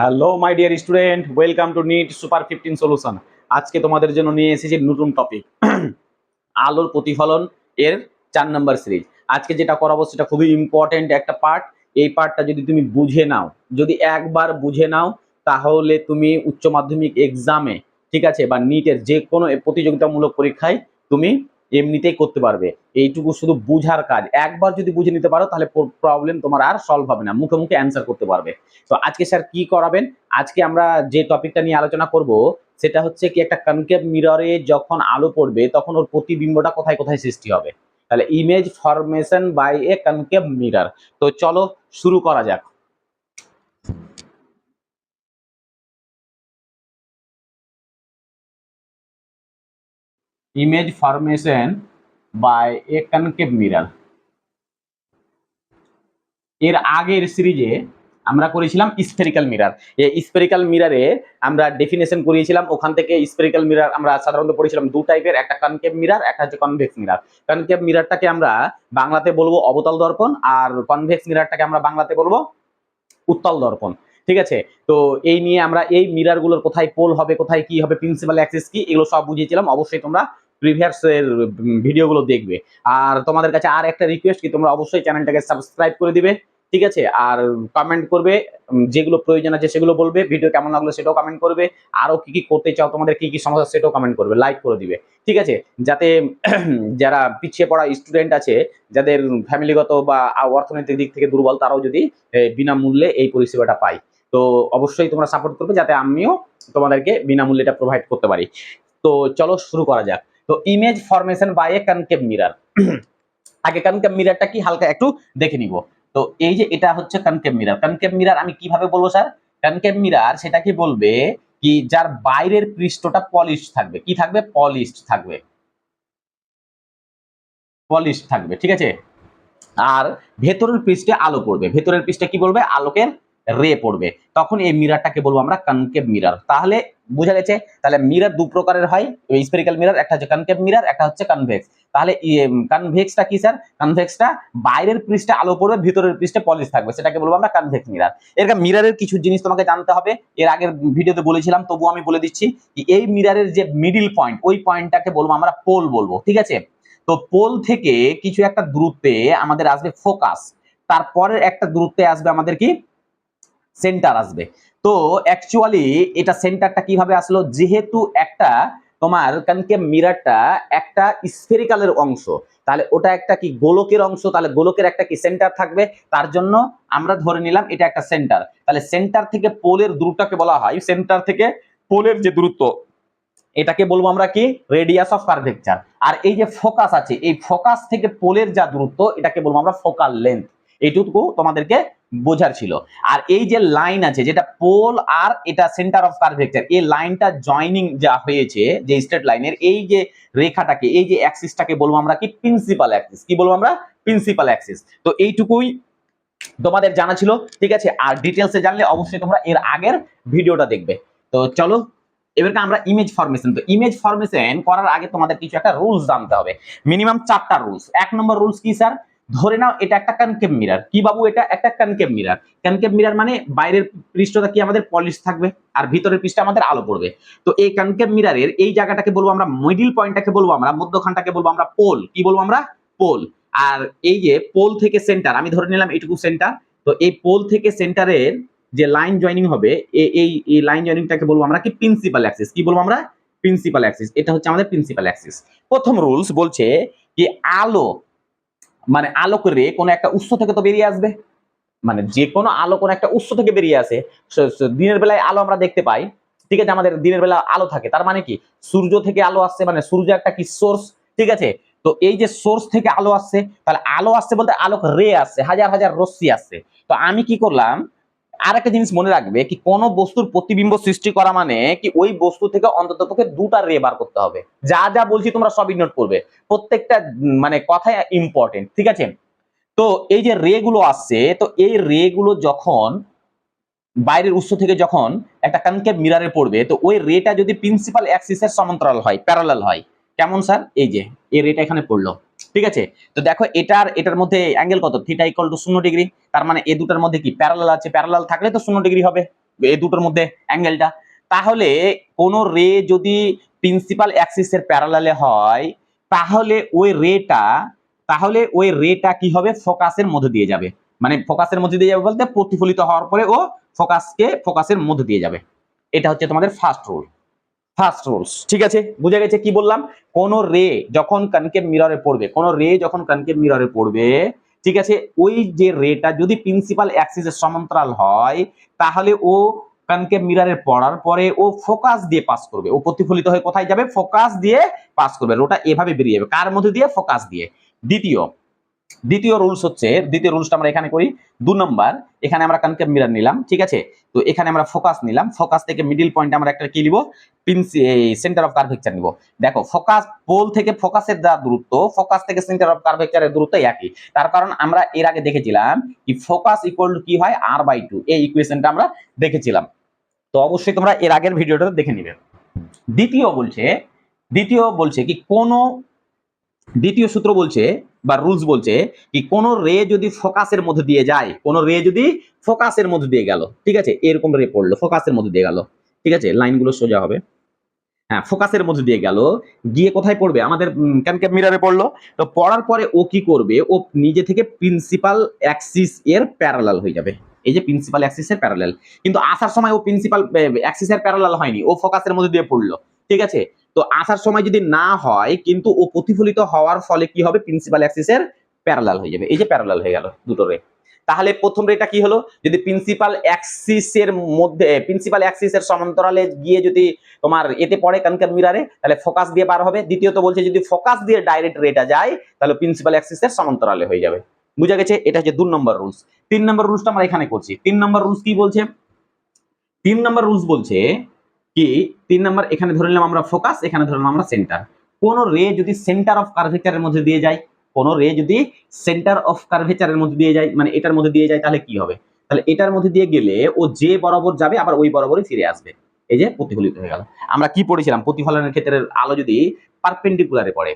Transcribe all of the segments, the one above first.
Hello my dear student, welcome to NEET super 15 solution. আজকে তোমাদের জন্য নিয়ে এসেছি নতুন টপিক, আলোর প্রতিফলন এর 4 নম্বর সিরিজ। আজকে যেটা করাবো সেটা খুবই ইম্পর্টেন্ট একটা পার্ট। এই পার্টটা যদি তুমি বুঝে নাও, যদি একবার বুঝে নাও, তাহলে তুমি উচ্চ মাধ্যমিক এক্সামে, ঠিক আছে, বা নিটের যে কোনো প্রতিযোগিতামূলক পরীক্ষায় তুমি এমনিতেই করতে পারবে। এইটুকু শুধু বুঝার কাজ, একবার যদি বুঝে নিতে পারো তাহলে প্রবলেম তোমার আর সলভ হবে না, মুখে মুখে অ্যান্সার করতে পারবে। তো আজকে স্যার কি করাবেন? আজকে আমরা যে টপিকটা নিয়ে আলোচনা করব সেটা হচ্ছে কি, একটা কনকেভ মিররে যখন আলো পড়বে তখন ওর প্রতিবিম্বটা কোথায় কোথায় সৃষ্টি হবে। তাহলে image formation by a concave mirror. তো চলো শুরু করা যাক। Image formation by a concave mirror, এর আগের সিরিজে আমরা করেছিলাম স্ফেরিক্যাল মিরর। এই স্ফেরিক্যাল মিররে আমরা ডেফিনেশন করিয়েছিলাম। ওখান থেকে স্ফেরিক্যাল মিরর আমরা সাধারণত পড়েছিলাম দু টাইপের, একটা কনকেভ মিরর, একটা হচ্ছে কনভেক্স মিরর। কনকেভ মিররটাকে আমরা বাংলাতে বলবো অবতল দর্পণ, আর কনভেক্স মিররটাকে আমরা বাংলাতে বলবো উত্তল দর্পণ। ঠিক আছে, তো এই নিয়ে আমরা এই মিররগুলোর কোথায় পোল হবে, কোথায় কি হবে, প্রিন্সিপাল অ্যাক্সিস কি, এগুলো সব বুঝিয়েছিলাম। অবশ্যই তোমরা প্রিভিয়াস এর ভিডিওগুলো দেখবে। আর তোমাদের কাছে আর একটা রিকোয়েস্ট কি, তোমরা অবশ্যই চ্যানেলটাকে সাবস্ক্রাইব করে দিবে, ঠিক আছে, আর কমেন্ট করবে, যেগুলো প্রয়োজন আছে সেগুলো বলবে, ভিডিও কেমন লাগলো সেটাও কমেন্ট করবে, আরো কি কি করতে চাও, তোমাদের কি কি সমস্যা সেটাও কমেন্ট করবে, লাইক করে দিবে, ঠিক আছে, যাতে যারা পিছিয়ে পড়া স্টুডেন্ট আছে, যাদের ফ্যামিলিগত বা অর্থনৈতিক দিক থেকে দুর্বল, তারাও যদি বিনামূল্যে এই পরিষেবাটা পাই। তো অবশ্যই তোমরা সাপোর্ট করবে যাতে আমিও তোমাদেরকে বিনামূল্যে এটা প্রোভাইড করতে পারি। তো চলো শুরু করা যাক। তো image formation by a concave mirror. আগে কনকেভ মিররটা কি হালকা একটু দেখে নিব। তো এই যে এটা হচ্ছে কনকেভ মিরর। কনকেভ মিরর আমি কিভাবে বলবো স্যার? কনকেভ মিরর সেটা কি বলবে কি, যার বাইরের পৃষ্ঠটা পলিশ থাকবে। কি থাকবে? পলিশড থাকবে, পলিশ থাকবে, ঠিক আছে। আর ভেতরের পৃষ্ঠে আলো পড়বে। ভেতরের পৃষ্ঠে কি বলবে? আলোকের রে পড়বে। তখন এই মিররটাকে বলবো আমরা কনকেভ মিরর। তাহলে বুঝা গেছে? তাহলে মিরর দু প্রকারের হয়, স্ফেরিক্যাল মিরর, একটা হচ্ছে কনকেভ মিরর, একটা হচ্ছে কনভেক্স। তাহলে কনভেক্সটা কি স্যার? কনভেক্সটা বাইরের পৃষ্ঠে আলো পড়বে, ভিতরের পৃষ্ঠে পলিশ থাকবে, সেটাকে বলবো আমরা কনভেক্স মিরর। এরকম মিররের কিছু জিনিস তোমাকে জানতে হবে, এর আগের ভিডিওতে বলেছিলাম, তবুও আমি বলে দিচ্ছি। এই মিররের যে মিডিল পয়েন্ট, ওই পয়েন্টটাকে বলবো আমরা পোল বলবো, ঠিক আছে। তো পোল থেকে কিছু একটা দূরত্বে আমাদের আসবে ফোকাস, তারপরের একটা দূরত্বে আসবে আমাদের কি, সেন্টার আসবে। তো অ্যাকচুয়ালি এটা সেন্টারটা কিভাবে আসলো? যেহেতু একটা তোমার কনকেভ মিররটা একটা স্ফেরিক্যালের অংশ, তাহলে ওটা একটা কি গোলকের অংশ, তাহলে গোলকের একটা কি সেন্টার থাকবে, তার জন্য আমরা ধরে নিলাম এটা একটা সেন্টার। তাহলে সেন্টার থেকে পোলের দূরত্বকে বলা হয়, সেন্টার থেকে পোলের যে দূরত্ব, এটাকে বলবো আমরা কি, রেডিয়াস অফ কার্ভেচার। আর এই যে ফোকাস আছে, এই ফোকাস থেকে পোলের যা দূরত্ব, এটাকে বলবো আমরা ফোকাল লেন্থ। এইটুকু তোমাদেরকে বোঝার ছিল। আর এই যে লাইন আছে, যেটা পোল আর এটা সেন্টার অফ কার্ভেচার, এই লাইনটা জয়নিং যা হয়েছে, যে স্ট্রেট লাইনের এই যে রেখাটাকে, এই যে অ্যাক্সিসটাকে বলবো আমরা কি, প্রিন্সিপাল অ্যাক্সিস। কি বলবো আমরা? Principal Axis. তো এইটুকুই তোমাদের জানা ছিল, ঠিক আছে। আর ডিটেলসে জানলে অবশ্যই তোমরা এর আগের ভিডিওটা দেখবে। তো চলো এবারে আমরা ইমেজ ফরমেশন। তো ইমেজ ফরমেশন করার আগে তোমাদের কিছু একটা রুলস জানতে হবে, মিনিমাম 4টা রুলস। 1 নম্বর রুলস কি স্যার? ধরে নাও এটা একটা কনকেভ মিরর। কি বাবু? এটা একটা কনকেভ মিরর। কনকেভ মিরর মানে বাইরের পৃষ্ঠটা কি আমাদের পলিশ থাকবে, আর ভিতরের পৃষ্ঠে আমাদের আলো পড়বে। তো এই কনকেভ মিররের এই জায়গাটাকে বলবো আমরা, মিডল পয়েন্টটাকে বলবো আমরা, মধ্যখানটাকে বলবো আমরা পোল। কি বলবো আমরা? পোল। আর এই যে পোল থেকে সেন্টার, আমি ধরে নিলাম এইটুকু সেন্টার। তো এই পোল থেকে সেন্টারের যে লাইন জয়েনিং হবে, এই লাইন জয়েনিংটাকে বলবো আমরা কি, প্রিন্সিপাল অ্যাক্সিস। কি বলবো আমরা? Principal Axis. এটা হচ্ছে আমাদের প্রিন্সিপাল অ্যাক্সিস। প্রথম রুলস বলছে কি, আলো মানে আলোক রে কোনো একটা উৎস থেকে তো বেরিয়ে আসবে, মানে যে কোনো আলো কোনো একটা উৎস থেকে বেরিয়ে আসে। দিনের বেলায় আলো আমরা দেখতে পাই, ঠিক আছে, আমাদের দিনের বেলা আলো থাকে, তার মানে কি সূর্য থেকে আলো আসছে, মানে সূর্য একটা কি সোর্স, ঠিক আছে। তো এই যে সোর্স থেকে আলো আসছে, তাহলে আলো আসছে বলতে আলোক রে আসছে, হাজার হাজার রশ্মি আসছে। তো আমি কি করলাম, আর একটা জিনিস মনে রাখবে কি, কোন বস্তুর প্রতিবিম্ব সৃষ্টি করা মানে কি, ওই বস্তু থেকে অন্ততপক্ষে 2টা রে বার করতে হবে। যা যা বলছি তোমরা সবই নোট করবে, প্রত্যেকটা মানে কথাই ইম্পর্টেন্ট, ঠিক আছে। তো এই যে রে গুলো আসছে, তো এই রে গুলো যখন বাইরের উৎস থেকে যখন একটা কনকেভ মিররে পড়বে, তো ওই রেটা যদি প্রিন্সিপাল অ্যাক্সিসের সমান্তরাল হয়, প্যারালাল হয়, কেমন স্যার? এই যে এই রেটা এখানে পড়লো, ঠিক আছে। তো দেখো এটার মধ্যে অ্যাঙ্গেল কত? Theta equal to 0 degree. তার মানে এই দুটার মধ্যে কি প্যারালাল আছে, প্যারালাল থাকলে তো 0 ডিগ্রি হবে, এই দুটোর মধ্যে অ্যাঙ্গেলটা। তাহলে কোন রে যদি প্রিন্সিপাল অ্যাক্সিসের প্যারালালে হয় তাহলে ওই রেটা কি হবে, ফোকাসের মধ্যে দিয়ে যাবে। মানে ফোকাসের মধ্যে দিয়ে যাবে বলতে প্রতিফলিত হওয়ার পরে ও ফোকাসের মধ্যে দিয়ে যাবে। এটা হচ্ছে তোমাদের ফার্স্ট রুলস। ঠিক আছে, বুঝা গেছে কি বললাম? কোন রে যখন কনকেভ মিররে পড়বে, ঠিক আছে, ওই যে রেটা যদি প্রিন্সিপাল অ্যাক্সিসের সমান্তরাল হয় তাহলে ও কনকেভ মিররে পড়ার পরে ও ফোকাস দিয়ে পাস করবে। ও প্রতিফলিত হয়ে কোথায় যাবে? ফোকাস দিয়ে পাস করবে। রোটা এভাবে বেরিয়ে যাবে, কার মধ্যে দিয়ে? ফোকাস দিয়ে। দ্বিতীয় রুলসটা আমরা এখানে করি। 2 নম্বর, এখানে আমরা কনকেভ মিরর নিলাম, ঠিক আছে, তো এখানে আমরা ফোকাস নিলাম, ফোকাস থেকে মিডল পয়েন্টে আমরা একটা কি নিব? সেন্টার অফ কার্ভেচার নিব। দেখো ফোকাস পোল থেকে ফোকাসের যা দূরত্ব, ফোকাস থেকে সেন্টার অফ কার্ভেচারের দূরত্ব একই। তার কারণ আমরা এর আগে দেখেছিলাম কি ফোকাস ইকুয়াল টু কি হয়? r/2। এই ইকুয়েশনটা আমরা দেখেছিলাম, তো অবশ্যই তোমরা এর আগের ভিডিওটা দেখে নিবে। দ্বিতীয় বলছে কি দ্বিতীয় সূত্র বলছে বা রুলস বলছে কি কোন রে যদি ফোকাসের মধ্যে দিয়ে যায়, গেল, ঠিক আছে, এরকম রে পড়লো ফোকাসের মধ্যে দিয়ে গেল, ঠিক আছে, লাইনগুলো সোজা হবে। হ্যাঁ, ফোকাসের মধ্যে দিয়ে গেল, গিয়ে কোথায় পড়বে? আমাদের কনকেভ মিররে পড়লো। তো পড়ার পরে ও কি করবে? ও নিজে থেকে প্রিন্সিপাল অ্যাক্সিস এর প্যারালাল হয়ে যাবে। এই যে প্রিন্সিপাল অ্যাক্সিসের প্যারালাল, কিন্তু আসার সময় ও প্রিন্সিপাল অ্যাক্সিসের প্যারালাল হয়নি, ও ফোকাসের মধ্যে দিয়ে পড়লো, ঠিক আছে। তো আসার সময় যদি না হয়, কিন্তু ও প্রতিফলিত হওয়ার ফলে কি হবে? প্রিন্সিপাল অ্যাক্সিসের প্যারালাল হয়ে যাবে। এই যে প্যারালাল হয়ে গেল দুটো রে। তাহলে প্রথম রেটা কি হলো? যদি প্রিন্সিপাল অ্যাক্সিসের সমান্তরালে গিয়ে যদি তোমার এতে পড়ে কনকেভ মিররে, তাহলে ফোকাস দিয়ে বার হবে। দ্বিতীয়ত বলছে যদি ফোকাস দিয়ে ডাইরেক্ট রেটা যায় তাহলে প্রিন্সিপাল অ্যাক্সিসের সমান্তরালে হয়ে যাবে। বুঝা গেছে? এটা হচ্ছে 2 নম্বর রুলস। 3 নম্বর রুলসটা আমরা এখানে করছি। 3 নম্বর রুলস কি বলছে? 3 নম্বর রুলস বলছে কি 3 নম্বর, এখানে ধরে নিলাম আমরা ফোকাস, এখানে ধরে নিলাম আমরা সেন্টার। কোন রে যদি সেন্টার অফ কার্ভেচারের মধ্যে দিয়ে যায়, মানে এটার মধ্যে দিয়ে যায়, তাহলে কি হবে? তাহলে এটার মধ্যে দিয়ে গেলে ও যে বরাবর যাবে আবার ওই বরাবরই ফিরে আসবে। এই যে প্রতিফলিত হয়ে গেল। আমরা কি পড়েছিলাম? প্রতিফলনের ক্ষেত্রে আলো যদি পারপেন্ডিকুলারে পড়ে,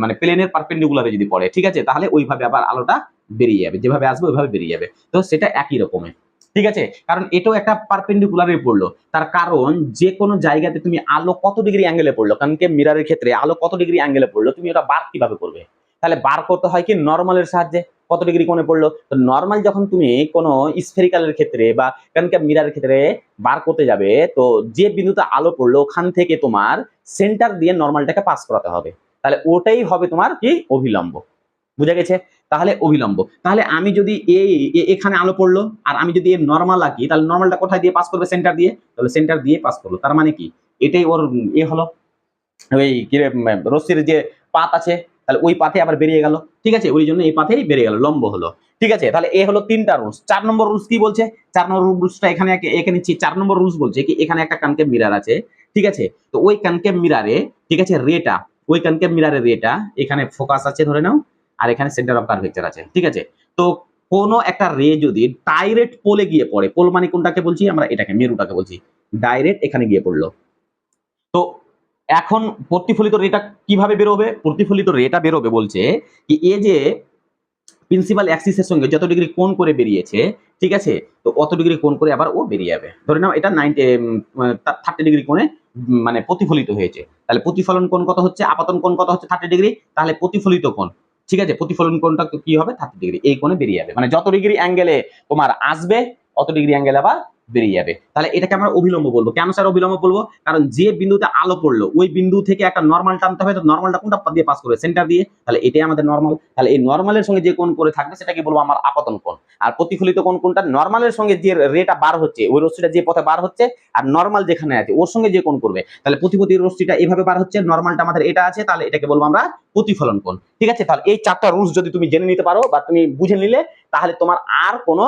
মানে প্লেনের পারপেন্ডিকুলারে যদি পড়ে, ঠিক আছে, তাহলে ওইভাবে আবার আলোটা বেরিয়ে যাবে, যেভাবে আসবে ওইভাবে বেরিয়ে যাবে। তো সেটা একই রকমের, ঠিক আছে, কারণ এটাও একটা পারপেন্ডিকুলারে পড়লো। তার কারণ যে কোনো জায়গাতে তুমি আলো কত ডিগ্রি অ্যাঙ্গেলে পড়লো, কনকেভ মিররের ক্ষেত্রে আলো কত ডিগ্রি অ্যাঙ্গেলে পড়লো, তুমি ওটা বার কিভাবে করবে? তাহলে বার করতে হয় কি নরমালের সাহায্যে। কত ডিগ্রি কোণে পড়লো, তো নরমাল যখন তুমি কোনো স্ফেরিক্যালের ক্ষেত্রে বা কনকেভ মিররের ক্ষেত্রে বার করতে যাবে, তো যে বিন্দুতে আলো পড়লো ওখান থেকে তোমার সেন্টার দিয়ে নরমালটাকে পাস করাতে হবে। তাহলে ওটাই হবে তোমার কি? অভিলম্ব। বুঝা গেছে? তাহলে অভিলম্ব। তাহলে আমি যদি এখানে আলো পড়লো আর আমি যদি নরমাল আঁকি, তাহলে নরমালটা কোথায় দিয়ে পাস করবে? সেন্টার দিয়ে। তাহলে সেন্টার দিয়ে পাস করলো, তার মানে কি এটাই ওর হলো ওই কি রশ্মির যে পাত আছে, তাহলে ওই পাথে আবার বেরিয়ে গেল, ঠিক আছে, ওই জন্য এই পাথেই বেরিয়ে গেল, লম্ব হলো, ঠিক আছে। তাহলে এ হলো 3টা রুলস। 4 নম্বর রুলস কি বলছে? 4 নম্বর রুলসটা এখানে এঁকে নিচ্ছি। 4 নম্বর রুলস বলছে কি এখানে একটা কনকেভ মিরর আছে, ঠিক আছে, তো ওই কনকেভ মিররে, ঠিক আছে, ওই কনকেভ মিররের রেটা এখানে ফোকাস আছে ধরে নাও, আর এখানে সেন্টার অফ কার্ভেচার আছে, ঠিক আছে। তো কোন একটা রে যদি ডাইরেক্ট পোলে গিয়ে পড়ে, পোল মানে কোনটাকে বলছি আমরা? এটাকে, মেরুটাকে বলছি, ডাইরেক্ট এখানে গিয়ে পড়লো, তো এখন প্রতিফলিত রেটা কিভাবে বেরোবে? প্রতিফলিত রেটা বেরোবে বলছে কি এ যে প্রিন্সিপাল অ্যাক্সিসের সঙ্গে যত ডিগ্রি কোণ করে বেরিয়েছে, ঠিক আছে, তো অত ডিগ্রি কোণ করে আবার ও বেরিয়ে যাবে। ধরে নাও এটা 30 ডিগ্রি কোণে মানে প্রতিফলিত হয়েছে, তাহলে প্রতিফলন কোণ কত হচ্ছে? আপাতন কোণ কত হচ্ছে? 30 ডিগ্রি। তাহলে প্রতিফলিত কোণ, ঠিক আছে, প্রতিফলন কোণটা কি হবে? 30 ডিগ্রি। এই কোণে বেরিয়ে যাবে, মানে যত ডিগ্রি অ্যাঙ্গেলে তোমার আসবে অত ডিগ্রি অ্যাঙ্গেলে আবার বেরিয়ে যাবে। তাহলে এটাকে আমরা অভিলম্ব বলবো। কেন স্যার অভিলম্ব বলবো? কারণ যে বিন্দুতে আলো পড়লো ওই বিন্দু থেকে একটা নরমাল টানতে হবে, তো নরমালটা কোনটা দিয়ে পাস করবে? সেন্টার দিয়ে। তাহলে এটাই আমাদের নরমাল। তাহলে এই নরমালের সঙ্গে যে কোণ করে থাকবে সেটাকে বলবো আমার আপতন কোণ। আর প্রতিফলিত কোণ কোনটা? নরমালের সঙ্গে যে রেটা বার হচ্ছে, ওই রশ্মিটা যে পথে বার হচ্ছে আর নরমাল যেখানে আছে ওর সঙ্গে যে কোণ করবে, তাহলে প্রতিপতি রশ্মিটা এভাবে বার হচ্ছে, নরমালটা আমাদের এটা আছে, তাহলে এটাকে বলবো আমরা প্রতিফলন কোণ, ঠিক আছে। তাহলে এই 4টা রুলস যদি তুমি জেনে নিতে পারো বা তুমি বুঝে নিলে, তাহলে তোমার আর কোনো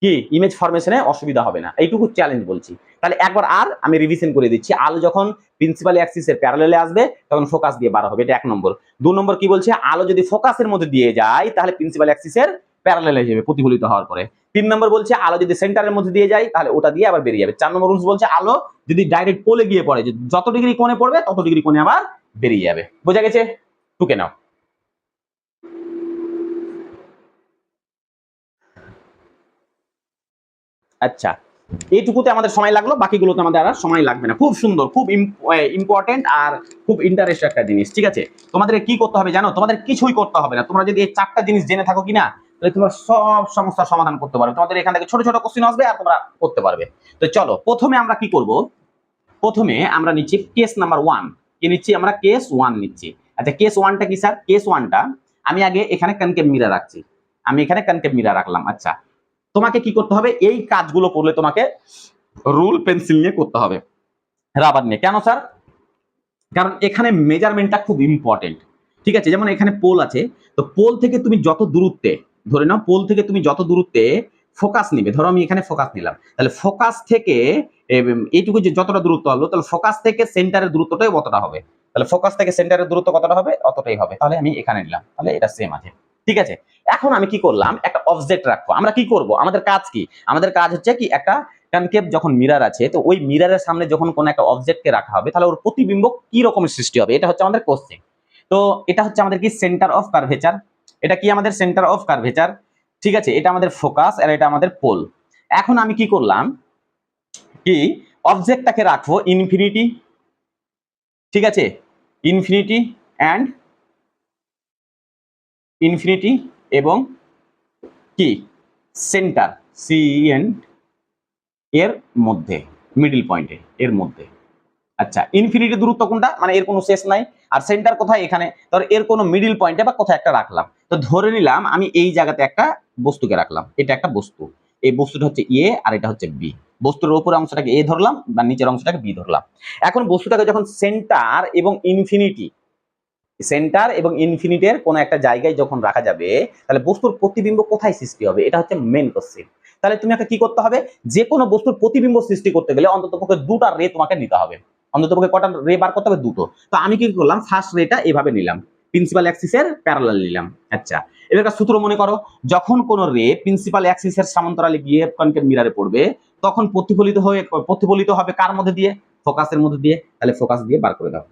কি ইমেজ ফরমেশনে অসুবিধা হবে না, এইটুকু চ্যালেঞ্জ বলছি। তাহলে একবার আর আমি রিভিশন করে দিচ্ছি। আলো যখন প্রিন্সিপাল অ্যাক্সিসের প্যারালালে আসবে তখন ফোকাস দিয়ে বার হবে, এটা 1 নম্বর। 2 নম্বর কি বলছে? আলো যদি ফোকাসের মধ্যে দিয়ে যায় তাহলে প্রিন্সিপাল অ্যাক্সিসের প্যারালালে যাবে প্রতিফলিত হওয়ার পরে। 3 নম্বর বলছে আলো যদি সেন্টারের মধ্যে দিয়ে যায় তাহলে ওটা দিয়ে আবার বেরিয়ে যাবে। 4 নম্বর রুলস বলছে আলো যদি ডাইরেক্ট পোলে গিয়ে পড়ে, যত ডিগ্রি কোণে পড়বে তত ডিগ্রি কোণে আবার বেরিয়ে যাবে। বোঝা গেছে? টুকে নাও। আচ্ছা, এইটুকুতে আমাদের সময় লাগলো, বাকিগুলোতে আমাদের আর সময় লাগবে না। খুব সুন্দর, খুব ইম্পর্টেন্ট আর খুব ইন্টারেস্ট একটা জিনিস। ঠিক আছে, তোমাদের কি করতে হবে জানো? তোমাদের কিছুই করতে হবে না। তোমরা যদি এই 4টা জিনিস জেনে থাকো কিনা, তাহলে তোমরা সব সমস্যার সমাধান করতে পারবে। তোমাদের এখান থেকে ছোট ছোট কোশ্চেন আসবে আর তোমরা করতে পারবে। তো চলো, প্রথমে আমরা কি করব? প্রথমে আমরা নিচ্ছি কেস নাম্বার 1। কি নিচ্ছি আমরা? কেস 1 নিচ্ছি। আচ্ছা, কেস 1টা কি স্যার? কেস 1টা আমি আগে এখানে কনকেভ মিরর রাখছি। আমি এখানে কনকেভ মিরর রাখলাম। আচ্ছা, তোমাকে কি করতে হবে? এই কাজগুলো করলে তোমাকে রুল পেন্সিল নিয়ে করতে হবে, রাবার নিয়ে। কেন স্যার? কারণ এখানে মেজারমেন্টটা খুব ইম্পর্টেন্ট। ঠিক আছে, যেমন এখানে পোল আছে, তো পোল থেকে তুমি যত দূরত্বে, ধরে নাও পোল থেকে তুমি যত দূরত্বে ফোকাস নিবে, ধরো আমি এখানে ফোকাস নিলাম, তাহলে ফোকাস থেকে এইটুকু যে যতটা দূরত্ব হলো, তাহলে ফোকাস থেকে সেন্টারের দূরত্বটাই কতটা হবে? তাহলে ফোকাস থেকে সেন্টারের দূরত্ব কতটা হবে? অতটাই হবে। তাহলে আমি এখানে নিলাম, তাহলে এটা সেম আছে। ঠিক আছে, এখন আমি কি করলাম? একটা অবজেক্ট রাখবো। আমরা কি করব? আমাদের কাজ কি? আমাদের কাজ হচ্ছে কি, একটা কনকেভ যখন মিরর আছে, তো ওই মিররের সামনে যখন কোনো একটা অবজেক্টকে রাখা হবে, তাহলে ওর প্রতিবিম্ব কি রকমের সৃষ্টি হবে, এটা হচ্ছে আমাদের কোশ্চেন। তো এটা হচ্ছে আমাদের কি? Centre of curvature. এটা কি? আমাদের সেন্টার অফ কার্ভেচার। ঠিক আছে, এটা আমাদের ফোকাস আর এটা আমাদের পোল। এখন আমি কি করলাম? কি অবজেক্টটাকে রাখবো ইনফিনিটি। ঠিক আছে, ইনফিনিটি অ্যান্ড ইনফিনিটি এবং কি সেন্টার সি এন্ড এর মধ্যে, মিডল পয়েন্টে এর মধ্যে। আচ্ছা, ইনফিনিটি দূরত্ব কোনটা? মানে এর কোনো শেষ নাই। আর সেন্টার কোথায়? এখানে। ধর এর কোনো মিডল পয়েন্টে বা কোথায় একটা রাখলাম। তো ধরে নিলাম আমি এই জায়গাতে একটা বস্তুকে রাখলাম। এটা একটা বস্তু, এই বস্তুটা হচ্ছে এ আর এটা হচ্ছে বি। বস্তুর উপরের অংশটাকে এ ধরলাম, বা নিচের অংশটাকে বি ধরলাম। এখন বস্তুটাকে যখন সেন্টার এবং ইনফিনিটি, সেন্টার এবং ইনফিনিটির কোন একটা জায়গায় যখন রাখা যাবে, তাহলে বস্তুর প্রতিবিম্ব কোথায় সৃষ্টি হবে? এটা হচ্ছে মেন কোশ্চেন। তাহলে তুমি একটা কি করতে হবে? যে কোনো বস্তুর প্রতিবিম্ব সৃষ্টি করতে গেলে অন্ততপক্ষে দুটা রে তোমাকে নিতে হবে। অন্ততপক্ষে কটা রে বার করতে হবে? দুটো। তো আমি কি করলাম? ফার্স্ট রেটা এভাবে নিলাম, প্রিন্সিপাল অ্যাক্সিসের প্যারালাল নিলাম। আচ্ছা, এবার একটা সূত্র মনে করো, যখন কোন রে প্রিন্সিপাল অ্যাক্সিসের সমান্তরালে গিয়ে কনকেভ মিররে পড়বে, তখন প্রতিফলিত হবে কার মধ্যে দিয়ে? ফোকাসের মধ্যে দিয়ে। তাহলে ফোকাস দিয়ে বার করে দাও।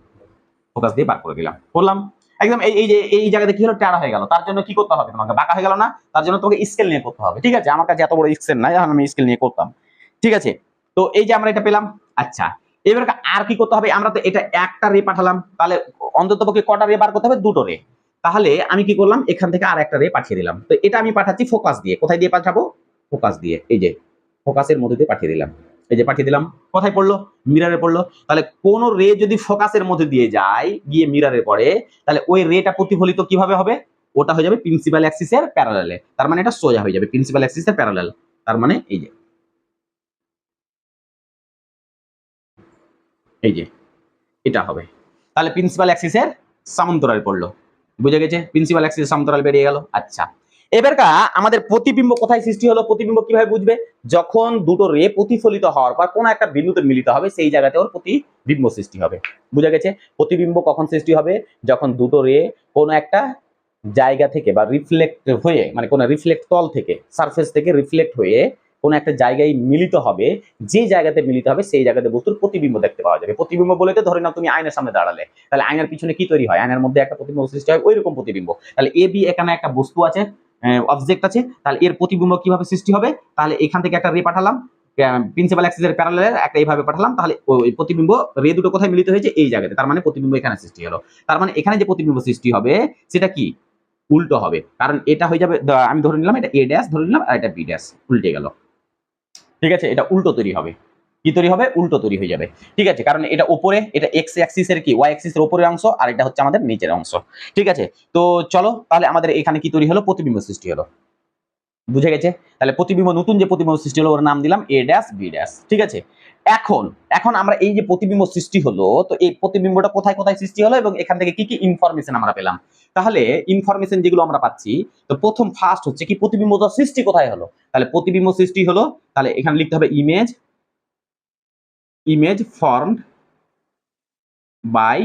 ফোকাস দিয়ে বার করে দিলাম, করলাম। একদম এই যে এই জায়গাতে কি হলো? টেরা হয়ে গেল। তার জন্য কি করতে হবে? তোমাকে বাঁকা হয়ে গেল না? তার জন্য তোমাকে স্কেল নিয়ে করতে হবে। ঠিক আছে, আমার কাছে এত বড় স্কেল নাই, এখন আমি স্কেল নিয়ে করতাম। ঠিক আছে, তো এই যে আমরা এটা পেলাম। আচ্ছা, এবার আর কি করতে হবে? আমরা তো এটা একটা রে পাঠালাম, তাহলে অন্ততপক্ষে কটা রে বার করতে হবে? দুটো রে। তাহলে আমি কি করলাম? এখান থেকে আর একটা রে পাঠিয়ে দিলাম। তো এটা আমি পাঠাচ্ছি ফোকাস দিয়ে। কোথায় দিয়ে পাঠাবো? ফোকাস দিয়ে। এই যে ফোকাসের মধ্যে দিয়ে পাঠিয়ে দিলাম। এই যে পাঠিয়ে দিলাম। কোথায় পড়লো? মিররে পড়লো। তাহলে কোন রে যদি ফোকাসের মধ্যে দিয়ে যায়, গিয়ে মিররে পড়ে, তাহলে ওই রেটা প্রতিফলিত কিভাবে হবে? ওটা হয়ে যাবে প্রিন্সিপাল অ্যাক্সিসের প্যারালালে। তার মানে এটা সোজা হয়ে যাবে প্রিন্সিপাল অ্যাক্সিসের প্যারালাল। তার মানে এই যে এটা হবে। তাহলে প্রিন্সিপাল অ্যাক্সিসের সমান্তরাল পড়লো। বুঝে গেছে? প্রিন্সিপাল অ্যাক্সিসের সমান্তরাল বেরিয়ে গেল। আচ্ছা, এবার আমাদের প্রতিবিম্ব কোথায় সৃষ্টি হলো? প্রতিবিম্ব কিভাবে বুঝবে? যখন দুটো রে প্রতিফলিত হওয়ার পর কোন একটা বিন্দুতে মিলিত হবে, সেই জায়গাতে ওর প্রতিবিম্ব সৃষ্টি হবে। বুঝে গেছে? প্রতিবিম্ব কখন সৃষ্টি হবে? যখন দুটো রে কোন একটা জায়গা থেকে বা রিফ্লেক্ট হয়ে, মানে কোন রিফ্লেক্ট তল থেকে, সারফেস থেকে রিফ্লেক্ট হয়ে কোন একটা জায়গায় মিলিত হবে, যে জায়গাতে মিলিত হবে সেই জায়গাতে বস্তুর প্রতিবিম্ব দেখতে পাওয়া যাবে। প্রতিবিম্ব বলতে ধরে নাও তুমি আয়নার সামনে দাঁড়ালে, তাহলে আয়নার পিছনে কি তৈরি হয়? আয়নার মধ্যে একটা প্রতিবিম্ব সৃষ্টি হয়, ওই রকম প্রতিবিম্ব। তাহলে এ বি এখানে একটা বস্তু আছে, অবজেক্ট আছে, তাহলে এর প্রতিবিম্ব কিভাবে সৃষ্টি হবে? তাহলে এখান থেকে একটা রে পাঠালাম, প্রিন্সিপাল অ্যাক্সিসের প্যারালালে একটা এইভাবে পাঠালাম, তাহলে ওই প্রতিবিম্ব রে দুটো কোথায় মিলিত হয়েছে? এই জায়গাতে। তার মানে প্রতিবিম্ব এখানে সৃষ্টি হলো। তার মানে এখানে যে প্রতিবিম্ব সৃষ্টি হবে সেটা কি? উল্টো হবে। কারণ এটা হয়ে যাবে, আমি ধরে নিলাম এটা এ ড্যাশ ধরে নিলাম, আর এটা বি ড্যাশ, উল্টে গেল। ঠিক আছে, এটা উল্টো তৈরি হবে। কি তৈরি হবে? উল্টো তৈরি হয়ে যাবে। ঠিক আছে, কারণ এটা উপরে, এটা এক্স অ্যাক্সিসের কি ওয়াই অ্যাক্সিসের উপরের অংশ, আর এটা হচ্ছে আমাদের নিচের অংশ। ঠিক আছে, তো চলো তাহলে আমাদের এখানে কি তৈরি হলো? প্রতিবিম্ব সৃষ্টি হলো। বুঝে গেছে? তাহলে প্রতিবিম্ব, নতুন যে প্রতিবিম্ব সৃষ্টি হলো ওর নাম দিলাম এ ড্যাশ বি ড্যাশ। ঠিক আছে, এখন এখন আমরা এই যে প্রতিবিম্ব সৃষ্টি হলো, তো এই প্রতিবিম্বটা কোথায় কোথায় সৃষ্টি হলো এবং এখান থেকে কি কি ইনফরমেশন আমরা পেলাম? তাহলে ইনফরমেশন যেগুলো আমরা পাচ্ছি, তো প্রথম ফার্স্ট হচ্ছে কি প্রতিবিম্বটা সৃষ্টি কোথায় হলো? তাহলে প্রতিবিম্ব সৃষ্টি হলো, তাহলে এখানে লিখতে হবে image formed by,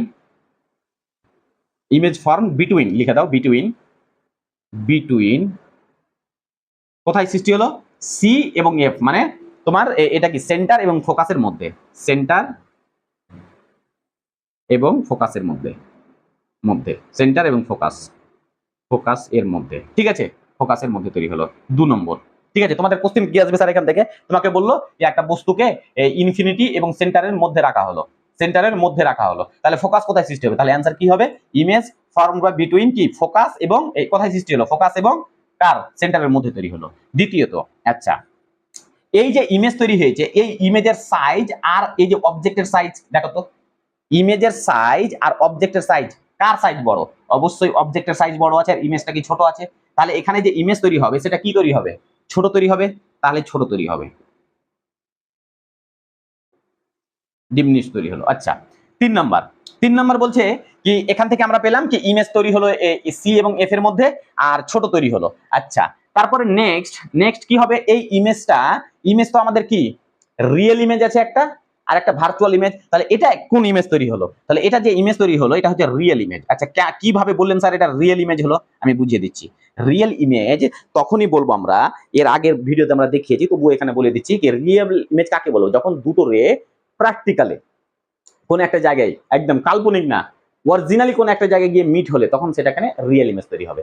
image form between, লিখে দাও বিটুইন কোথায় সৃষ্টি হলো? সি এবং এফ, মানে তোমার এটা কি সেন্টার এবং ফোকাসের মধ্যে, সেন্টার এবং ফোকাসের মধ্যে, সেন্টার এবং ফোকাস এর মধ্যে। ঠিক আছে, ফোকাসের মধ্যে তৈরি হলো 2 নম্বর। ঠিক আছে, তোমাদের কোশ্চেন কি আসবে স্যার এখান থেকে? তোমাকে বললো যে একটা বস্তুকে ইনফিনিটি এবং সেন্টারের মধ্যে রাখা হলো, সেন্টারের মধ্যে রাখা হলো, তাহলে ফোকাস কোথায় সৃষ্টি হবে? তাহলে অ্যান্সার কি হবে? ইমেজ ফর্মড বাই বিটুইন কি ফোকাস এবং এই কোথায় সৃষ্টি হলো? ফোকাস এবং কার সেন্টারের মধ্যে তৈরি হলো। দ্বিতীয়ত, আচ্ছা এই যে ইমেজ তৈরি হয়েছে, এই ইমেজের সাইজ আর এই যে অবজেক্টের সাইজ দেখো তো, ইমেজের সাইজ আর অবজেক্টের সাইজ, কার সাইজ বড়? অবশ্যই অবজেক্টের সাইজ বড় আছে আর ইমেজটা কি ছোট আছে। তাহলে এখানে যে ইমেজ তৈরি হবে সেটা কি তৈরি হবে? ছোট তৈরি হবে, তাহলে ছোট তৈরি হবে, ডিমিনিশ তৈরি হলো। আচ্ছা 3 নাম্বার বলছে কি এখান থেকে আমরা পেলাম কি ইমেজ তৈরি হলো সি এবং এফ এর মধ্যে আর ছোট তৈরি হলো। আচ্ছা তারপরে নেক্সট কি হবে? এই ইমেজ তো আমাদের কি রিয়েল ইমেজ আছে একটা আর একটা ভার্চুয়াল ইমেজ, তাহলে এটা কোন ইমেজ তৈরি হলো? তাহলে এটা যে ইমেজ তৈরি হলো এটা হচ্ছে রিয়েল ইমেজ। আচ্ছা কিভাবে বললেন স্যার এটা রিয়েল ইমেজ হলো? আমি বুঝিয়ে দিচ্ছি। রিয়েল ইমেজ তখনই বলবো আমরা, এর আগের ভিডিওতে আমরা দেখিয়েছি, তবুও এখানে বলে দিচ্ছি কি রিয়েল ইমেজ কাকে বলবো? যখন দুটো রে প্র্যাকটিক্যালি কোন একটা জায়গায়, একদম কাল্পনিক না, অরিজিনালি কোন একটা জায়গায় গিয়ে মিট হলে তখন সেটা এখানে রিয়েল ইমেজ তৈরি হবে।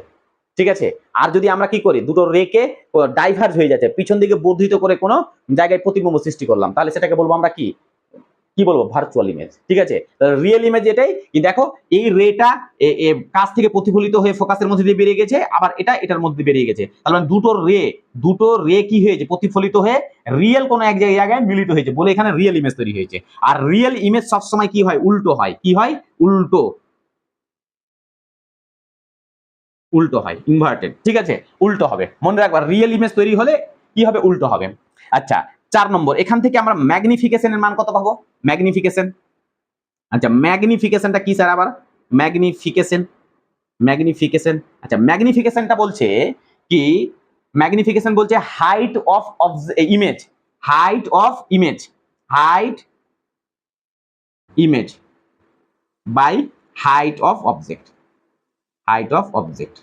ঠিক আছে, আর যদি আমরা কি করি দুটো রেকে ডাইভার্জ হয়ে যাচ্ছে, পিছন দিকে বর্ধিত করে কোনো জায়গায় প্রতিবিম্ব সৃষ্টি করলাম, তাহলে সেটাকে বলবো আমরা কি কি বলবো? Virtual image. ঠিক আছে, রিয়েল ইমেজ এটাই কি দেখো, এই রেটা কাছ থেকে প্রতিফলিত হয়ে ফোকাসের মধ্যে দিয়ে বেরিয়ে গেছে, আবার এটার মধ্যে বেরিয়ে গেছে, তাহলে মানে দুটো রে কি হয়েছে? প্রতিফলিত হয়ে রিয়েল কোন এক জায়গায় মিলিত হয়েছে বলে এখানে রিয়েল ইমেজ তৈরি হয়েছে। আর রিয়েল ইমেজ সবসময় কি হয়? উল্টো হয়। কি হয়? উল্টো হয়, ইনভার্টেড। ঠিক আছে, উল্টো হবে, মনে রাখবা রিয়েল ইমেজ তৈরি হলে কি হবে? উল্টো হবে। আচ্ছা 4 নম্বর, এখান থেকে আমরা ম্যাগনিফিকেশনের মান কত পাবো? ম্যাগনিফিকেশন। আচ্ছা ম্যাগনিফিকেশনটা কি স্যার আবার? ম্যাগনিফিকেশন আচ্ছা ম্যাগনিফিকেশনটা বলছে কি, ম্যাগনিফিকেশন বলছে height of image, height image by height of object,